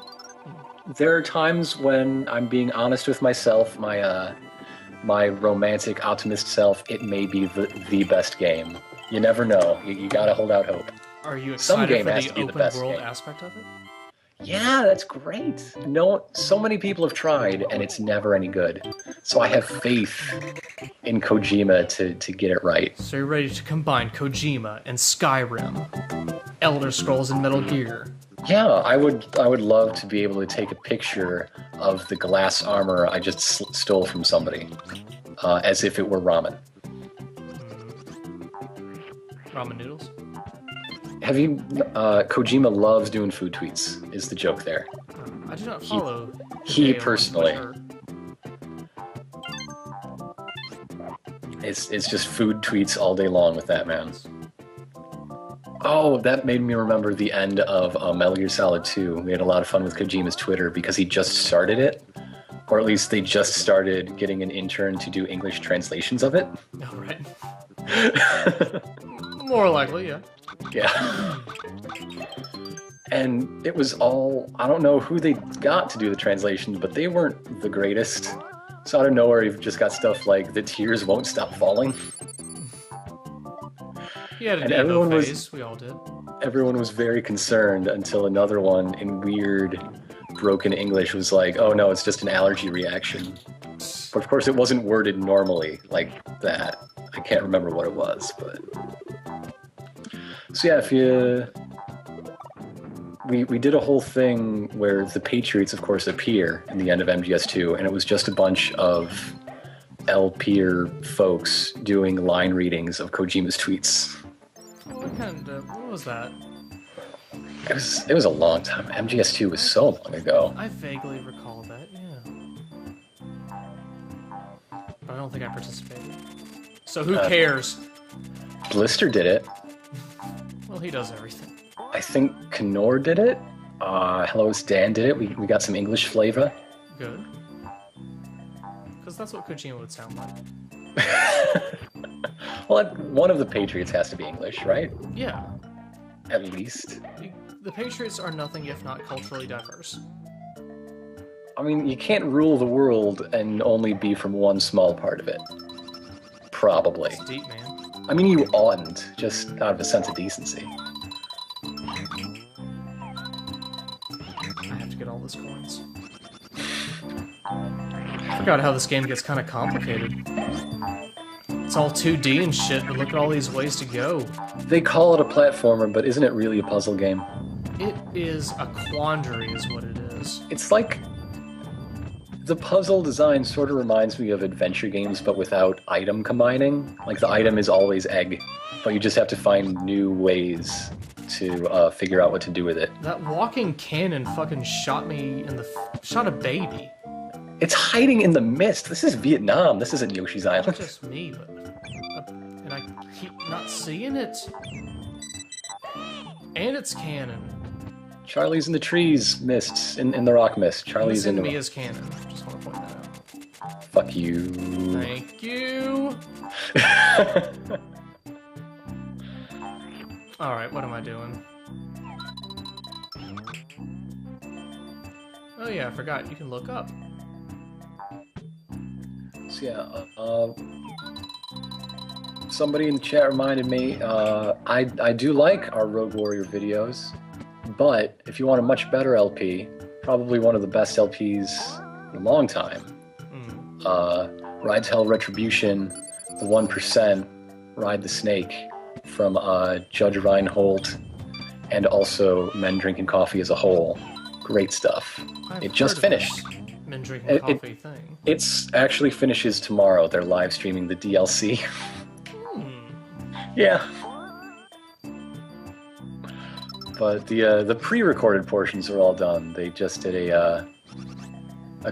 there are times when I'm being honest with myself, my romantic optimist self, it may be the best game. You never know. You gotta hold out hope. Are you excited game for has the to be the open best world game. aspect of it? Yeah, that's great. No, so many people have tried, and it's never any good. So I have faith in Kojima to get it right. So you're ready to combine Kojima and Skyrim, Elder Scrolls and Metal Gear. Yeah, I would love to be able to take a picture of the glass armor I just stole from somebody, as if it were ramen. Ramen noodles? Have you? Kojima loves doing food tweets. Is the joke there? I do not follow. He personally. It's just food tweets all day long with that man. Oh, that made me remember the end of Metal Gear Solid 2. We had a lot of fun with Kojima's Twitter because he just started it. Or at least they just started getting an intern to do English translations of it. Oh, right. More likely, yeah. Yeah. And it was all, I don't know who they got to do the translations, but they weren't the greatest. So out of nowhere, you've just got stuff like, the tears won't stop falling. He had an emo phase, we all did. Everyone was very concerned until another one in weird, broken English was like, oh no, it's just an allergy reaction. But of course it wasn't worded normally like that. I can't remember what it was, but... So yeah, if you... We did a whole thing where the Patriots, of course, appear in the end of MGS2, and it was just a bunch of LPer folks doing line readings of Kojima's tweets. What was that? It was a long time. MGS2 was so long ago. I vaguely recall that, yeah. But I don't think I participated. So who cares? Blister did it. Well, he does everything. I think Knorr did it. Hello Dan did it. We got some English flavor. Good. Because that's what Kojima would sound like. Well, one of the Patriots has to be English, right? Yeah. At least. The Patriots are nothing if not culturally diverse. I mean, you can't rule the world and only be from one small part of it. Probably. It's deep, man. I mean, you oughtn't, just out of a sense of decency. I have to get all those coins. I forgot how this game gets kind of complicated. It's all 2D and shit, but look at all these ways to go. They call it a platformer, but isn't it really a puzzle game? It is a quandary is what it is. It's like... The puzzle design sort of reminds me of adventure games, but without item combining. Like, the item is always egg, but you just have to find new ways to figure out what to do with it. That walking cannon fucking shot me in the... shot a baby. It's hiding in the mist. This is Vietnam. This isn't Yoshi's Not Island. just me, but and I keep not seeing it. And it's canon. Charlie's in the trees, mists, in the rock mist. Charlie's in the enemy is canon. Just want to point that out. Fuck you. Thank you. Alright, what am I doing? Oh yeah, I forgot. You can look up. So yeah, somebody in the chat reminded me, I do like our Rogue Warrior videos, but if you want a much better LP, probably one of the best LPs in a long time, Ride to Hell Retribution, The 1%, Ride the Snake from Judge Reinhold, and also Men Drinking Coffee as a whole. Great stuff. It just finished. Men Drinking Coffee thing. It's actually finishes tomorrow. They're live streaming the DLC. Yeah. But the pre-recorded portions are all done. They just did a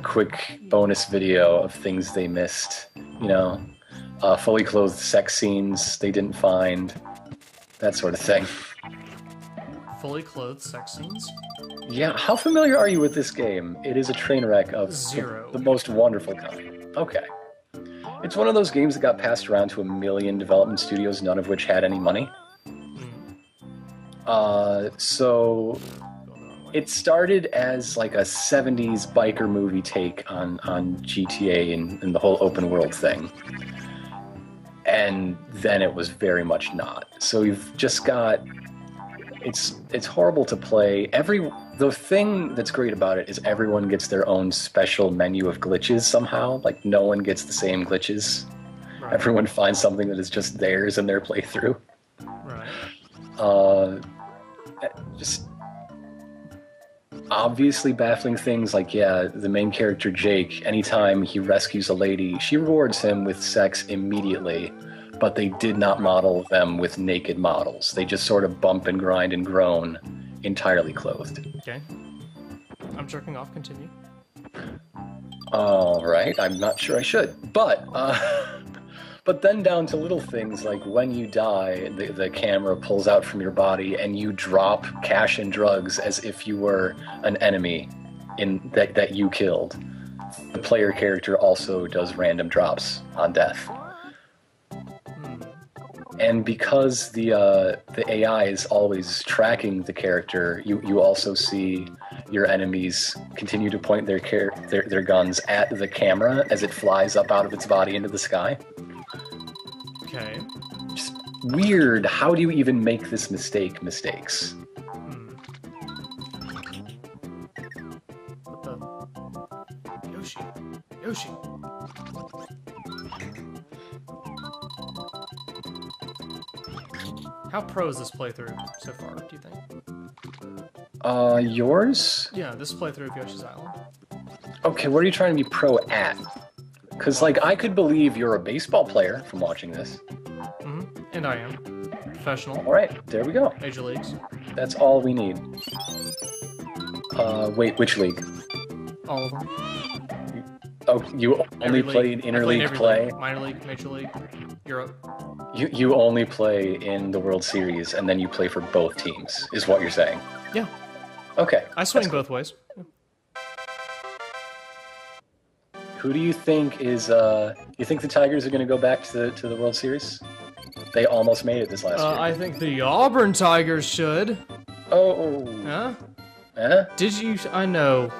quick bonus video of things they missed. You know, fully clothed sex scenes they didn't find, that sort of thing. Fully clothed sex scenes? Yeah, how familiar are you with this game? It is a train wreck of Zero. The most wonderful kind. Okay. It's one of those games that got passed around to a million development studios, none of which had any money. So it started as like a 70s biker movie take on GTA and the whole open world thing. And then it was very much not. So you've just got... It's horrible to play. The thing that's great about it is everyone gets their own special menu of glitches somehow. Like, no one gets the same glitches. Right. Everyone finds something that is just theirs in their playthrough. Right. Just obviously baffling things like, yeah, the main character, Jake, anytime he rescues a lady, she rewards him with sex immediately, but they did not model them with naked models. They just sort of bump and grind and groan entirely clothed. Okay. I'm jerking off. Continue. All right. I'm not sure I should. But then down to little things like when you die, the camera pulls out from your body and you drop cash and drugs as if you were an enemy that you killed. The player character also does random drops on death. And because the AI is always tracking the character, you also see your enemies continue to point their guns at the camera as it flies up out of its body into the sky. Okay. Just weird. How do you even make this mistakes? What the? Yoshi. How pro is this playthrough so far, do you think? Yours? Yeah, this playthrough of Yoshi's Island. Okay, what are you trying to be pro at? Because, like, I could believe you're a baseball player from watching this. And I am. Professional. Alright, there we go. Major leagues. That's all we need. Wait, which league? All of them. Oh, you only play in interleague play? League. Minor league, major league, Europe. You only play in the World Series, and then you play for both teams, is what you're saying? Yeah. Okay. I swing both ways. Who do you think is, you think the Tigers are going to go back to the World Series? They almost made it this last year. I think the Auburn Tigers should. Oh. Huh? Huh? Did you... I know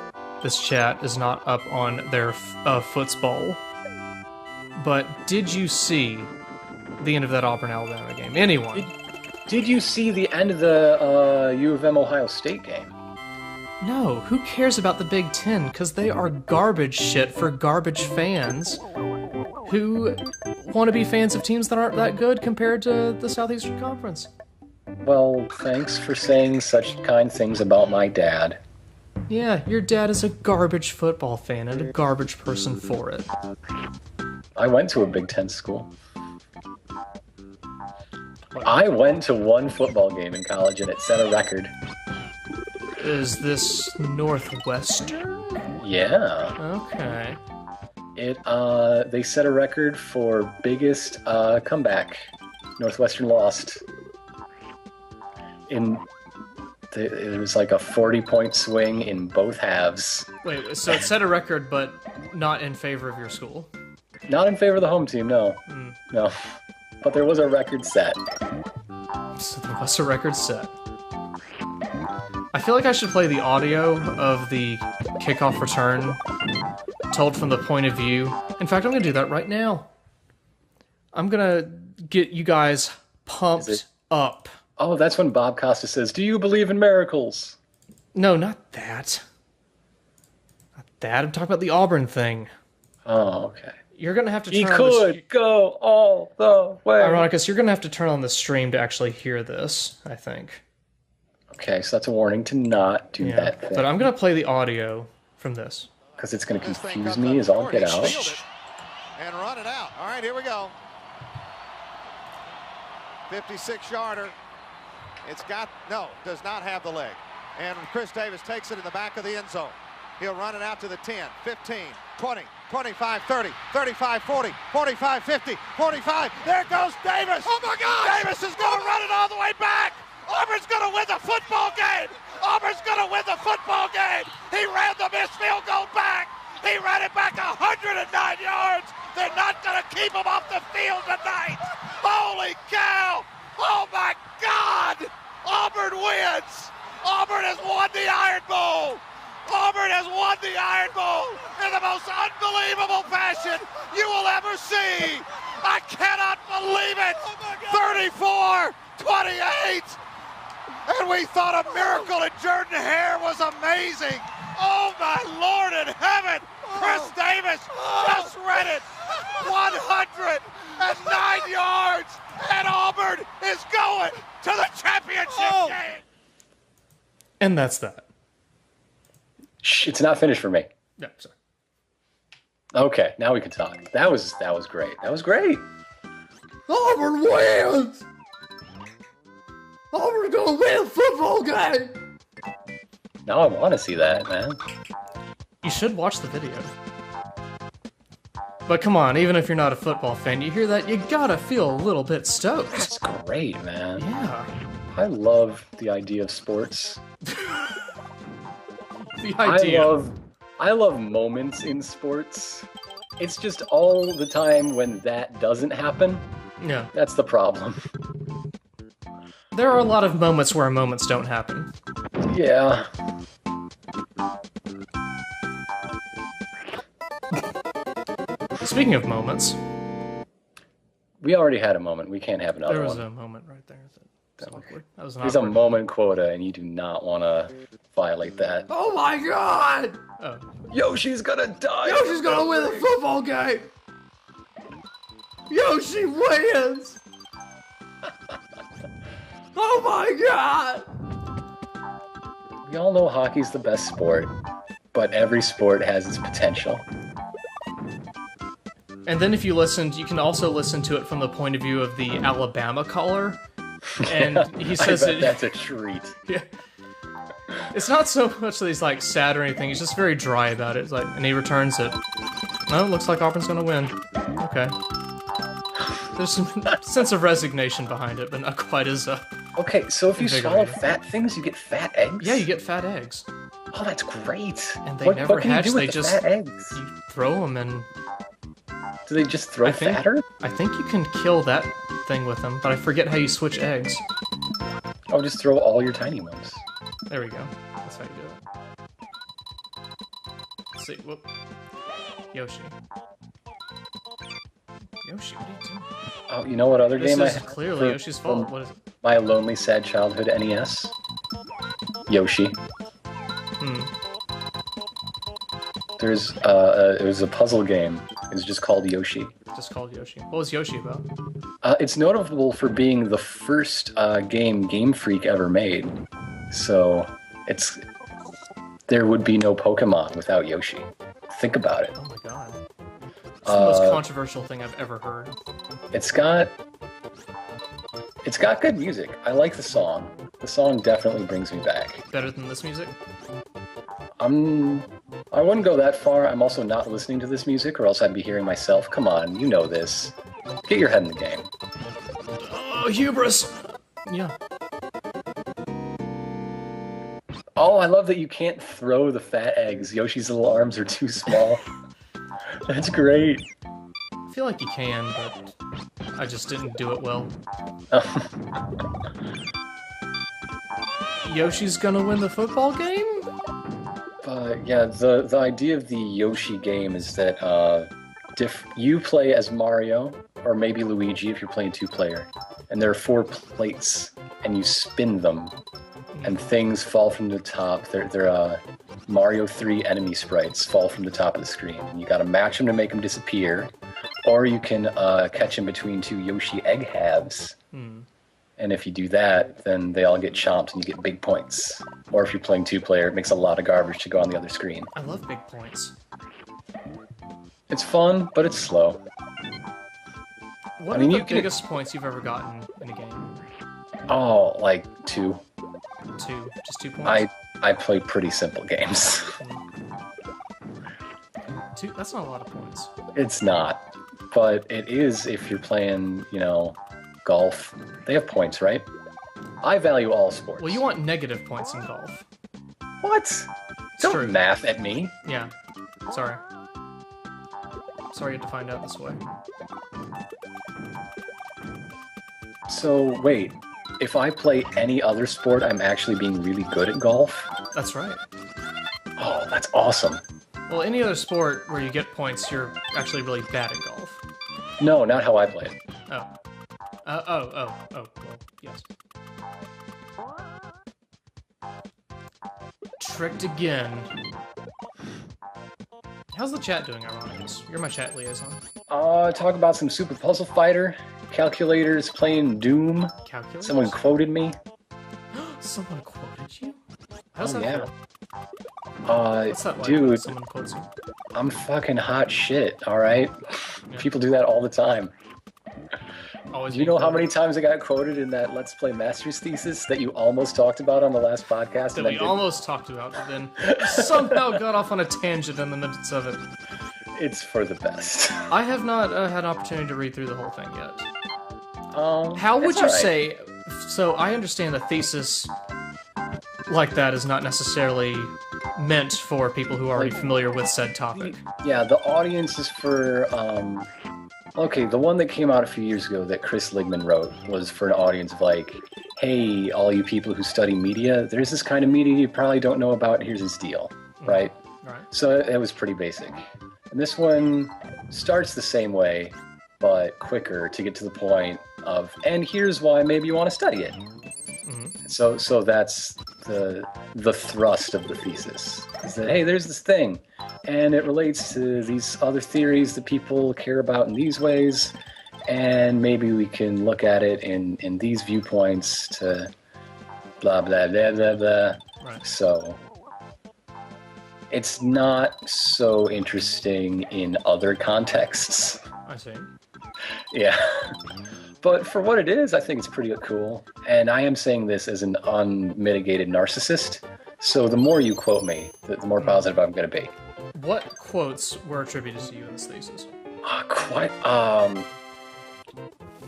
this chat is not up on their football, but did you see the end of that Auburn-Alabama game? Anyone? Did you see the end of the U of M Ohio State game? No, who cares about the Big Ten? Because they are garbage shit for garbage fans who want to be fans of teams that aren't that good compared to the Southeastern Conference. Well, thanks for saying such kind things about my dad. Yeah, your dad is a garbage football fan and a garbage person for it. I went to a Big Ten school. I went to one football game in college and it set a record. Is this Northwestern? Yeah. Okay. They set a record for biggest comeback. Northwestern lost. It was like a 40-point swing in both halves. Wait, so it set a record, but not in favor of your school? Not in favor of the home team, no. No. But there was a record set. So there was a record set. I feel like I should play the audio of the kickoff return told from the point of view. In fact, I'm going to do that right now. I'm going to get you guys pumped up. Oh, that's when Bob Costa says, "Do you believe in miracles?" No, not that. Not that. I'm talking about the Auburn thing. Oh, okay. You're going to have to turn He on could go all the way. Ironicus, you're going to have to turn on the stream to actually hear this, I think. Okay, so that's a warning to not do that thing. But I'm going to play the audio from this. Because it's going to confuse me as all get out. And run it out. All right, here we go. 56-yarder. Does not have the leg. And Chris Davis takes it in the back of the end zone. He'll run it out to the 10, 15, 20, 25, 30, 35, 40, 45, 50, 45. There goes Davis. Oh, my God. Davis is going to run it all the way back. Auburn's going to win the football game. Auburn's going to win the football game. He ran the missed field goal back. He ran it back 109 yards. They're not going to keep him off the field tonight. Holy cow. Oh, my God. Auburn wins. Auburn has won the Iron Bowl. Auburn has won the Iron Bowl in the most unbelievable fashion you will ever see. I cannot believe it. 34-28. And we thought a miracle in Jordan Hare was amazing. Oh, my Lord in heaven. Chris Davis just read it. 109 yards. And Auburn is going to the championship game. And that's that. Shh, it's not finished for me. Yeah, sorry. Okay, now we can talk. That was great. That was great. Auburn wins! Auburn's gonna win a football game! Now I want to see that, man. You should watch the video. But come on, even if you're not a football fan, you hear that, you gotta feel a little bit stoked. That's great, man. Yeah. I love the idea of sports. The idea. I love moments in sports. It's just all the time when that doesn't happen. Yeah. That's the problem. There are a lot of moments where moments don't happen. Yeah. Speaking of moments, we already had a moment. We can't have another there was one. a moment right there. That's awkward. That was an There's a awkward. moment quota, and you do not want to violate that. Oh my God! Oh. Yoshi's gonna die! Yoshi's gonna win the football game! Yoshi wins! Oh my God! We all know hockey's the best sport, but every sport has its potential. And then if you listened, you can also listen to it from the point of view of the Alabama caller. And he says I bet that's a treat. Yeah. It's not so much that he's like sad or anything, he's just very dry about it. It's like, and he returns it. Oh, it looks like Auburn's gonna win. Okay. There's some sense of resignation behind it, but not quite as Okay, so if you swallow invigorating. fat things, you get fat eggs? Yeah, you get fat eggs. Oh, that's great. And they what, never what can hatch, you do with they the just fat eggs? you throw them and Do they just throw fatter? I think you can kill that thing with them, but I forget how you switch eggs. Oh, just throw all your tiny ones. There we go. That's how you do it. Let's see. Whoop. Yoshi. Yoshi, what are you doing? Oh, you know what other This game I is have clearly for- Yoshi's fault. from What is it? My lonely, sad childhood NES? Yoshi. There's it was a puzzle game. It was just called Yoshi. Just called Yoshi. What was Yoshi about? It's notable for being the first game Game Freak ever made. So there would be no Pokemon without Yoshi. Think about it. Oh my God. It's the most controversial thing I've ever heard. It's got good music. I like the song. The song definitely brings me back. Better than this music? I'm I wouldn't go that far. I'm also not listening to this music, or else I'd be hearing myself. Come on, you know this. Get your head in the game. Oh, hubris! Yeah. Oh, I love that you can't throw the fat eggs. Yoshi's little arms are too small. That's great. I feel like you can, but I just didn't do it well. Yoshi's gonna win the football game? Yeah, the idea of the Yoshi game is that you play as Mario, or maybe Luigi if you're playing 2-player, and there are 4 plates, and you spin them, and things fall from the top. They're Mario 3 enemy sprites fall from the top of the screen. And you gotta match them to make them disappear, or you can catch them between 2 Yoshi egg halves. And if you do that, then they all get chomped and you get big points. Or if you're playing 2-player, it makes a lot of garbage to go on the other screen. I love big points. It's fun, but it's slow. What are the biggest points you've ever gotten in a game? Oh, like 2. 2? Just 2 points? I play pretty simple games. 2? That's not a lot of points. It's not. But it is if you're playing, golf. They have points, right? I value all sports. Well, you want negative points in golf. What? Don't math at me. Yeah. Sorry. Sorry you had to find out this way. So, wait. If I play any other sport, I'm actually being really good at golf? That's right. Oh, that's awesome. Well, any other sport where you get points, you're actually really bad at golf. No, not how I play it. Oh. Well, yes. Tricked again. How's the chat doing, Ironicus? You're my chat liaison. Talk about some Super Puzzle Fighter, calculators playing Doom. Calculators? Someone quoted me. Someone quoted you? How's that feel? What's that like dude, when someone quotes you? I'm fucking hot shit, alright? Yeah. People do that all the time. Always do you know how many times I got quoted in that Let's Play Master's thesis that you almost talked about on the last podcast? That we almost talked about, but then somehow got off on a tangent in the midst of it. It's for the best. I have not had an opportunity to read through the whole thing yet. How would you say... So, I understand the thesis like that is not necessarily meant for people who are already familiar with said topic. Yeah, the audience is for... Okay, the one that came out a few years ago that Chris Ligman wrote was for an audience of like, hey, all you people who study media, there's this kind of media you probably don't know about, here's its deal, right? Right. So it was pretty basic. And this one starts the same way, but quicker to get to the point of, and here's why maybe you want to study it. So that's the thrust of the thesis, is that, hey, there's this thing, and it relates to these other theories that people care about in these ways, and maybe we can look at it in these viewpoints to blah, blah, blah, blah, blah. Right. So it's not so interesting in other contexts. I see. Yeah. But for what it is, I think it's pretty cool. And I am saying this as an unmitigated narcissist. So the more you quote me, the more positive I'm going to be. What quotes were attributed to you in this thesis?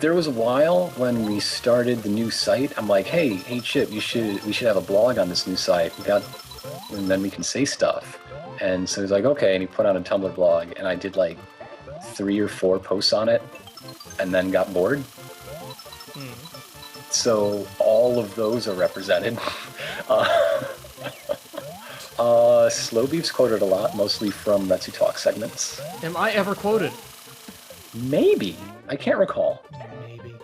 There was a while when we started the new site. I'm like, hey Chip, we should have a blog on this new site. And then we can say stuff. And so he's like, okay. And he put on a Tumblr blog, and I did like 3 or 4 posts on it, and then got bored. So all of those are represented. Slow Beef's quoted a lot, mostly from Retsu Talk segments. Am I ever quoted? Maybe. I can't recall. Maybe.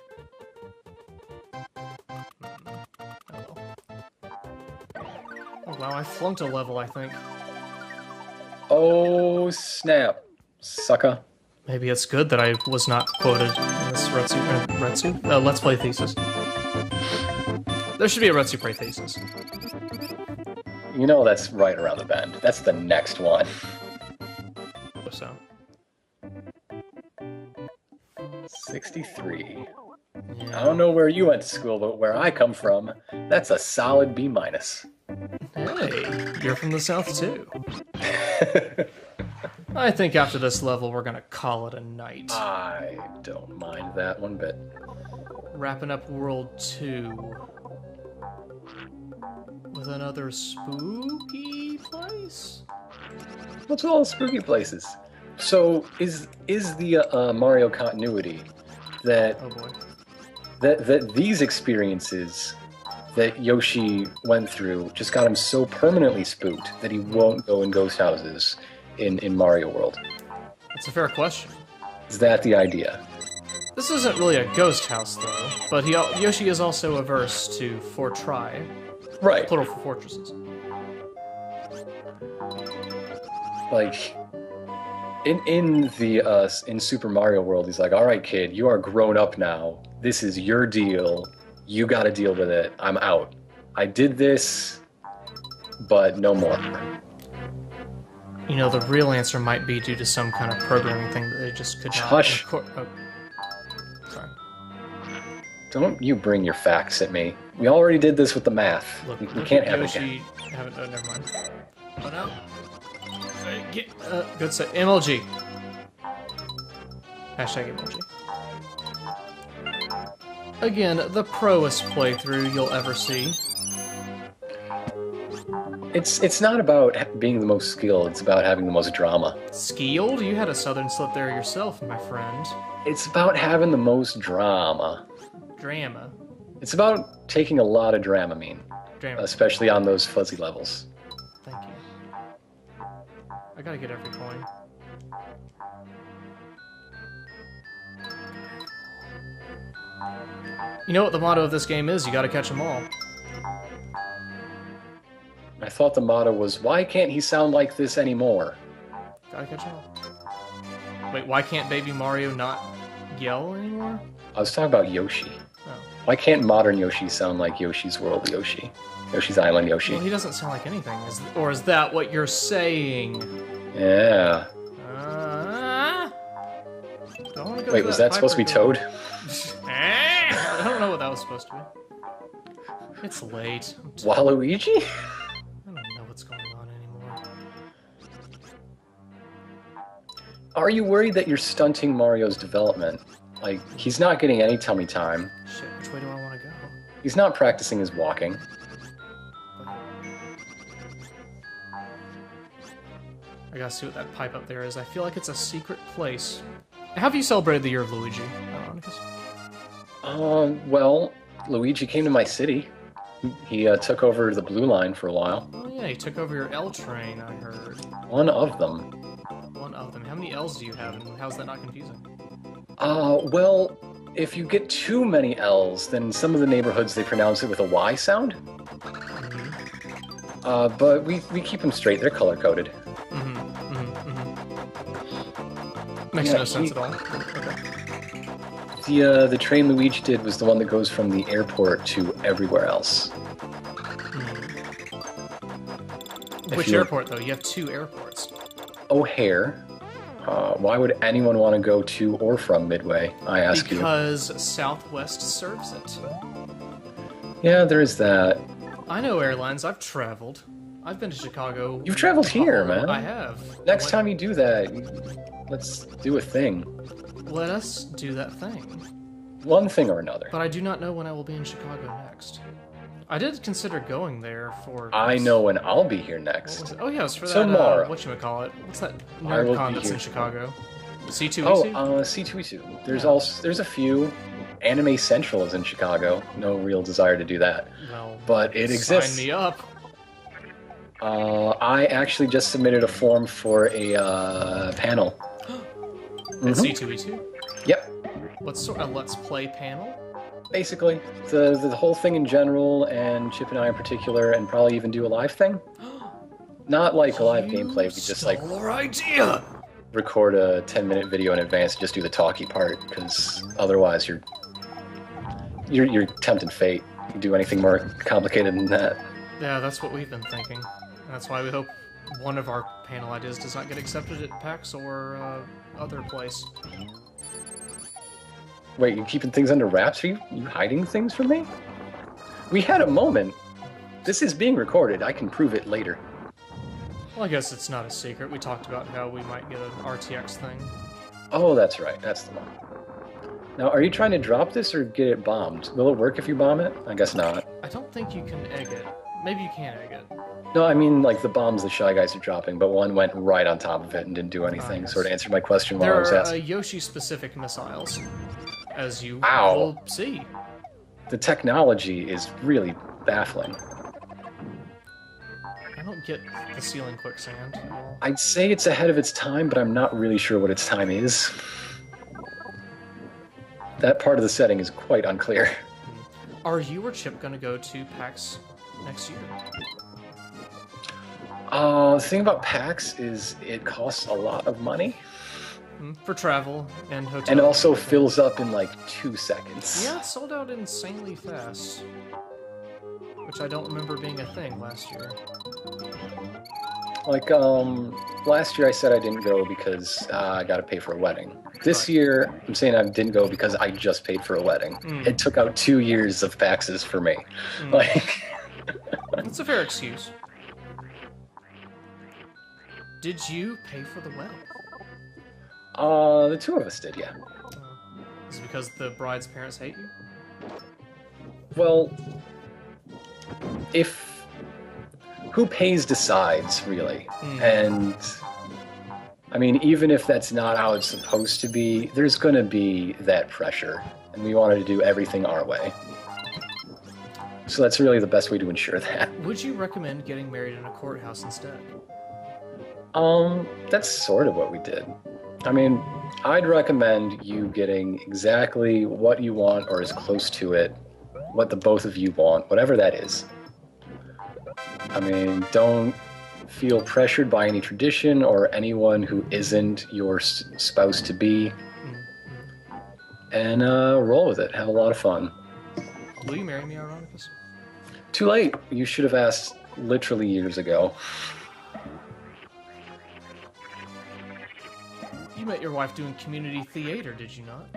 Oh wow, I flunked a level, I think. Oh, snap. Sucker. Maybe it's good that I was not quoted in this Let's Play thesis. There should be a Retsu Play thesis. You know that's right around the bend. That's the next one. So. 63. Yeah. I don't know where you went to school, but where I come from, that's a solid B-. Hey, you're from the South too. I think after this level, we're gonna call it a night. I don't mind that one bit. Wrapping up World 2 with another spooky place? What's all the spooky places? So, is the Mario continuity that Oh boy. that these experiences that Yoshi went through just got him so permanently spooked that he won't go in ghost houses in Mario World? That's a fair question. Is that the idea? This isn't really a ghost house, though, but Yoshi is also averse to fortry, Right. plural for fortresses. Like, in Super Mario World, he's like, all right, kid, you are grown up now. This is your deal. You got to deal with it. I'm out. I did this, but no more. You know, the real answer might be due to some kind of programming thing that they just could not... Hush. Sorry. Don't you bring your facts at me. We already did this with the math. Look, we can't have it Yoshi. again. Oh, never mind. Oh no. Good say. MLG. Hashtag MLG. Again, the proest playthrough you'll ever see. It's not about being the most skilled, it's about having the most drama. Skilled? You had a southern slip there yourself, my friend. It's about having the most drama. Drama. It's about taking a lot of Dramamine, Drama. especially on those fuzzy levels. Thank you. I gotta get every coin. You know what the motto of this game is? You gotta catch them all. I thought the motto was, why can't he sound like this anymore? Gotta catch them all. Wait, why can't Baby Mario not yell anymore? I was talking about Yoshi. Oh. Why can't modern Yoshi sound like Yoshi's World Yoshi? Yoshi's Island Yoshi. Well, he doesn't sound like anything. Or is that what you're saying? Yeah. Do I wanna go Wait, to was that supposed to be Toad? I don't know what that was supposed to be. It's late. Waluigi? I don't know what's going on anymore. Are you worried that you're stunting Mario's development? Like, he's not getting any tummy time. Shit, which way do I want to go? He's not practicing his walking. I gotta see what that pipe up there is. I feel like it's a secret place. How have you celebrated the year of Luigi? Well, Luigi came to my city. He took over the Blue Line for a while. Oh yeah, he took over your L train, I heard. One of them. One of them. How many L's do you have, and how's that not confusing? Well, if you get too many L's, then some of the neighborhoods, they pronounce it with a Y sound. But we keep them straight. They're color-coded. Makes Yeah, no sense at all. Okay. The train Luigi did was the one that goes from the airport to everywhere else. Which airport, though? You have two airports. O'Hare. Why would anyone want to go to or from Midway, I ask you? Because Southwest serves it. Yeah, there is that. I know airlines. I've traveled. I've been to Chicago. You've traveled here, man. I have. Next time you do that, let's do a thing. Let us do that thing. One thing or another. But I do not know when I will be in Chicago next. I did consider going there for... I know when I'll be here What next. was it? Oh yeah, it was for that, Tomorrow. whatchamacallit? What's that I will nerd con be that's here in Chicago? C2E2? Oh, C2E2. There's a few. Anime Central is in Chicago. No real desire to do that. Well, But it exists. Sign me up. I actually just submitted a form for a panel. At C2E2? Yep. What sort of Let's Play panel? Basically, the whole thing in general, and Chip and I in particular, and probably even do a live thing. Not like a live gameplay, we just like our idea! record a 10-minute video in advance and just do the talky part, because otherwise you're tempting fate. You can do anything more complicated than that. Yeah, that's what we've been thinking. And that's why we hope one of our panel ideas does not get accepted at PAX or other place. Wait, you keeping things under wraps? Are you hiding things from me? We had a moment. This is being recorded. I can prove it later. Well, I guess it's not a secret. We talked about how we might get an RTX thing. Oh, that's right. That's the one. Now, are you trying to drop this or get it bombed? Will it work if you bomb it? I guess not. I don't think you can egg it. Maybe you can egg it. No, I mean, like, the bombs the Shy Guys are dropping, but one went right on top of it and didn't do anything. Yes. Sort of answered my question while I was There are asking. Yoshi-specific missiles, as you Ow. will see. The technology is really baffling. I don't get the ceiling quicksand at all. I'd say it's ahead of its time, but I'm not really sure what its time is. That part of the setting is quite unclear. Are you or Chip going to go to PAX next year? The thing about PAX is it costs a lot of money. For travel and hotel. And also fills up in like 2 seconds. Yeah, it sold out insanely fast. Which I don't remember being a thing last year. Like, last year I said I didn't go because I gotta pay for a wedding. This year, I'm saying I didn't go because I just paid for a wedding. It took out 2 years of PAXs for me. Like, That's a fair excuse. Did you pay for the wedding? the two of us did, yeah. Is it because the bride's parents hate you? Well, who pays decides, really. And I mean, even if that's not how it's supposed to be, there's going to be that pressure, and we wanted to do everything our way. So that's really the best way to ensure that. Would you recommend getting married in a courthouse instead? That's sort of what we did. I mean, I'd recommend you getting exactly what you want, or as close to it, what the both of you want, whatever that is. I mean, don't feel pressured by any tradition or anyone who isn't your spouse to be, and roll with it. Have a lot of fun. Will you marry me, Ironicus? Too late. You should have asked literally years ago. You met your wife doing community theater, did you not?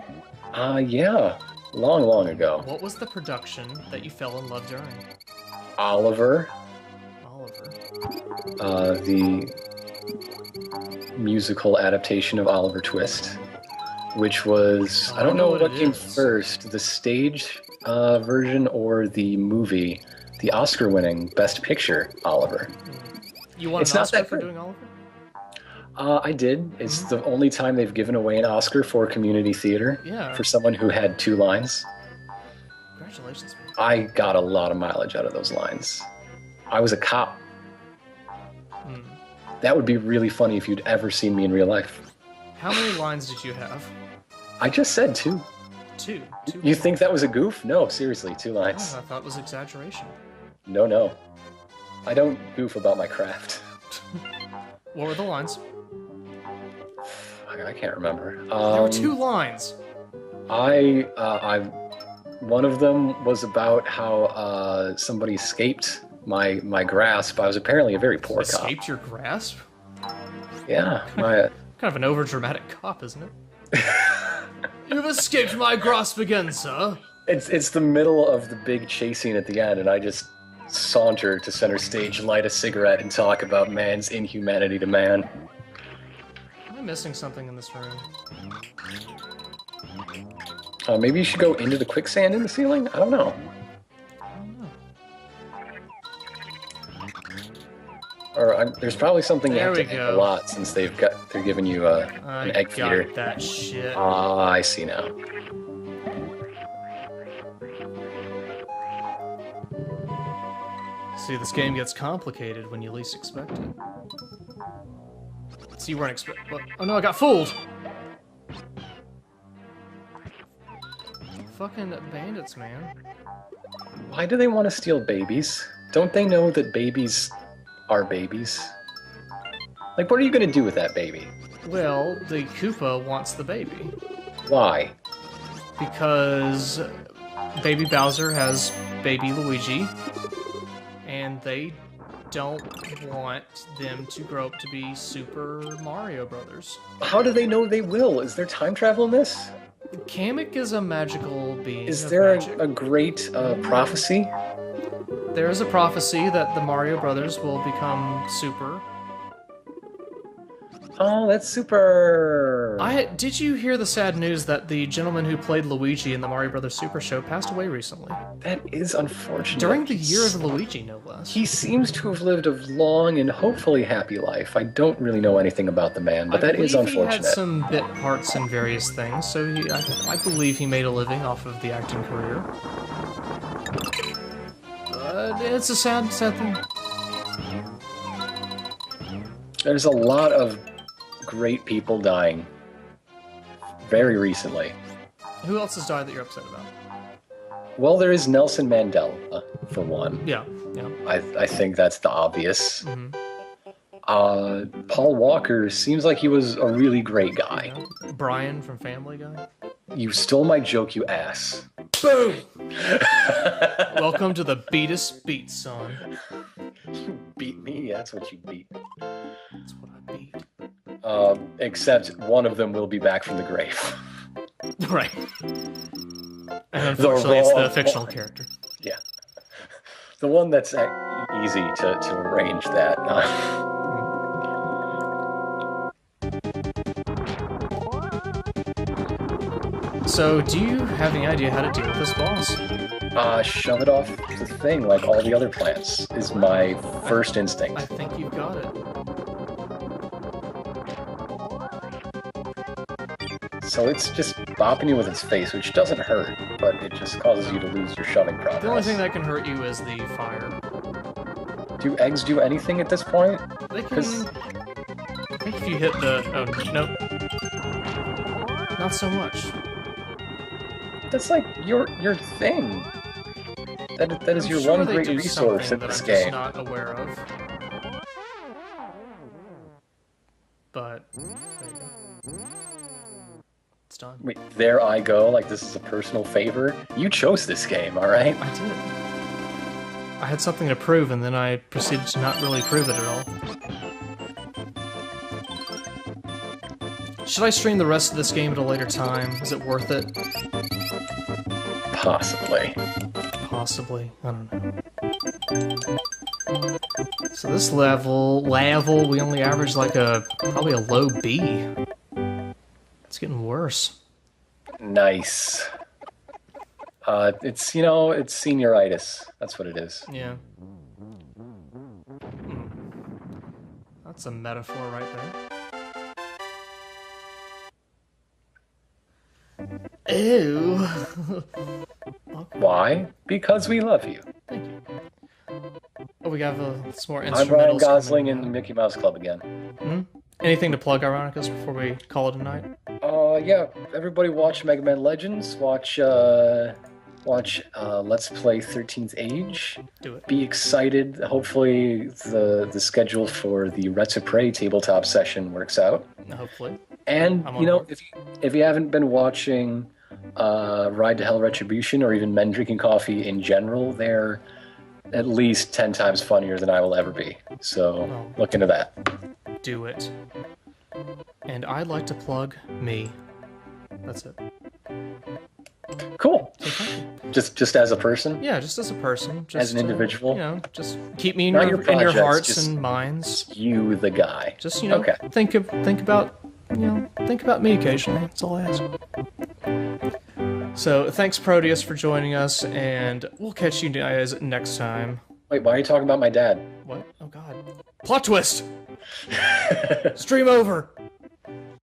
Yeah. Long ago. What was the production that you fell in love during? Oliver. The musical adaptation of Oliver Twist, which was, I don't know what came first, the stage version or the movie, the Oscar-winning Best Picture Oliver. You won an Oscar for doing Oliver? I did. It's the only time they've given away an Oscar for community theater for someone who had 2 lines. Congratulations, man. I got a lot of mileage out of those lines. I was a cop. That would be really funny if you'd ever seen me in real life. How many lines did you have? I just said 2. 2? You think that was a goof? No, seriously, 2 lines. Oh, I thought it was exaggeration. No. I don't goof about my craft. What were the lines? I can't remember. There were 2 lines. One of them was about how somebody escaped my grasp. I was apparently a very poor cop. Escaped your grasp? Yeah. Kind of an overdramatic cop, isn't it? You've escaped my grasp again, sir. It's the middle of the big chase scene at the end, and I just saunter to center stage, light a cigarette, and talk about man's inhumanity to man. Am I missing something in this room? Maybe you should go into the quicksand in the ceiling? I don't know. Or there's probably something you have to egg a lot, since they're giving you an egg feeder. Got that shit. I see now. See, this game gets complicated when you least expect it. See, you weren't expecting. Oh no, I got fooled! Fucking bandits, man. Why do they want to steal babies? Don't they know that babies are babies? Like, what are you going to do with that baby? Well, the Koopa wants the baby. Why? Because baby Bowser has baby Luigi, and they don't want them to grow up to be Super Mario Brothers. How do they know they will? Is there time travel in this? Kamek is a magical being. Is there a great prophecy? there is a prophecy that the Mario Brothers will become Super. Oh, that's super. Did you hear the sad news that the gentleman who played Luigi in the Mario Brothers Super Show passed away recently? That is unfortunate. During the year of Luigi, no less. He seems to have lived a long and hopefully happy life. I don't really know anything about the man, but that is unfortunate. He had some bit parts in various things, so I believe he made a living off of the acting career. It's a sad thing. There's a lot of great people dying very recently. Who else has died that you're upset about? Well, there is Nelson Mandela, for one. Yeah. I think that's the obvious. Mm-hmm. Paul Walker seems like he was a really great guy. Yeah. Brian from Family Guy. You stole my joke, you ass. Boom! Welcome to the Betus beat, son. You beat me? That's what you beat. That's what I beat. Except one of them will be back from the grave. Right. And unfortunately, it's the fictional character. Yeah. The one that's easy to arrange that. So, do you have any idea how to deal with this boss? Shove it off the thing like all the other plants is my first instinct. I think you've got it. So it's just bopping you with its face, which doesn't hurt, but it just causes you to lose your shoving progress. The only thing that can hurt you is the fire. Do eggs do anything at this point? They can... I think if you hit the... Oh, nope. Not so much. That's like your thing. That is your one great resource in this game. I'm just not aware of. But there you go. It's done. Wait, there I go. Like this is a personal favor. You chose this game, all right? I did. I had something to prove, and then I proceeded to not really prove it at all. Should I stream the rest of this game at a later time? Is it worth it? Possibly. Possibly. I don't know. So this level, we only average like probably a low B. It's getting worse. Nice. It's, it's senioritis. That's what it is. Yeah. That's a metaphor right there. Ew. Okay. Why? Because we love you. Thank you. Oh, we have some more instrumentals. I'm Ryan Gosling in the Mickey Mouse Club again. Hmm? Anything to plug, Ironicus, before we call it a night? Yeah. Everybody watch Mega Man Legends. Watch Let's Play 13th Age. Do it. Be excited. Hopefully the schedule for the Retro tabletop session works out. Hopefully. And, if you haven't been watching Ride to Hell Retribution or even Men Drinking Coffee in general, they're at least 10 times funnier than I will ever be. So look into that. Do it. And I'd like to plug me. That's it. Cool. So thank you. Just as a person? Yeah, just as a person. Just, as an individual? Just keep me in Not your projects, hearts just and minds. You, the guy. Just, okay. think about me occasionally. That's all I ask. So, thanks Proteus for joining us, and we'll catch you guys next time. Wait, why are you talking about my dad? What? Oh god. Plot twist! Stream over!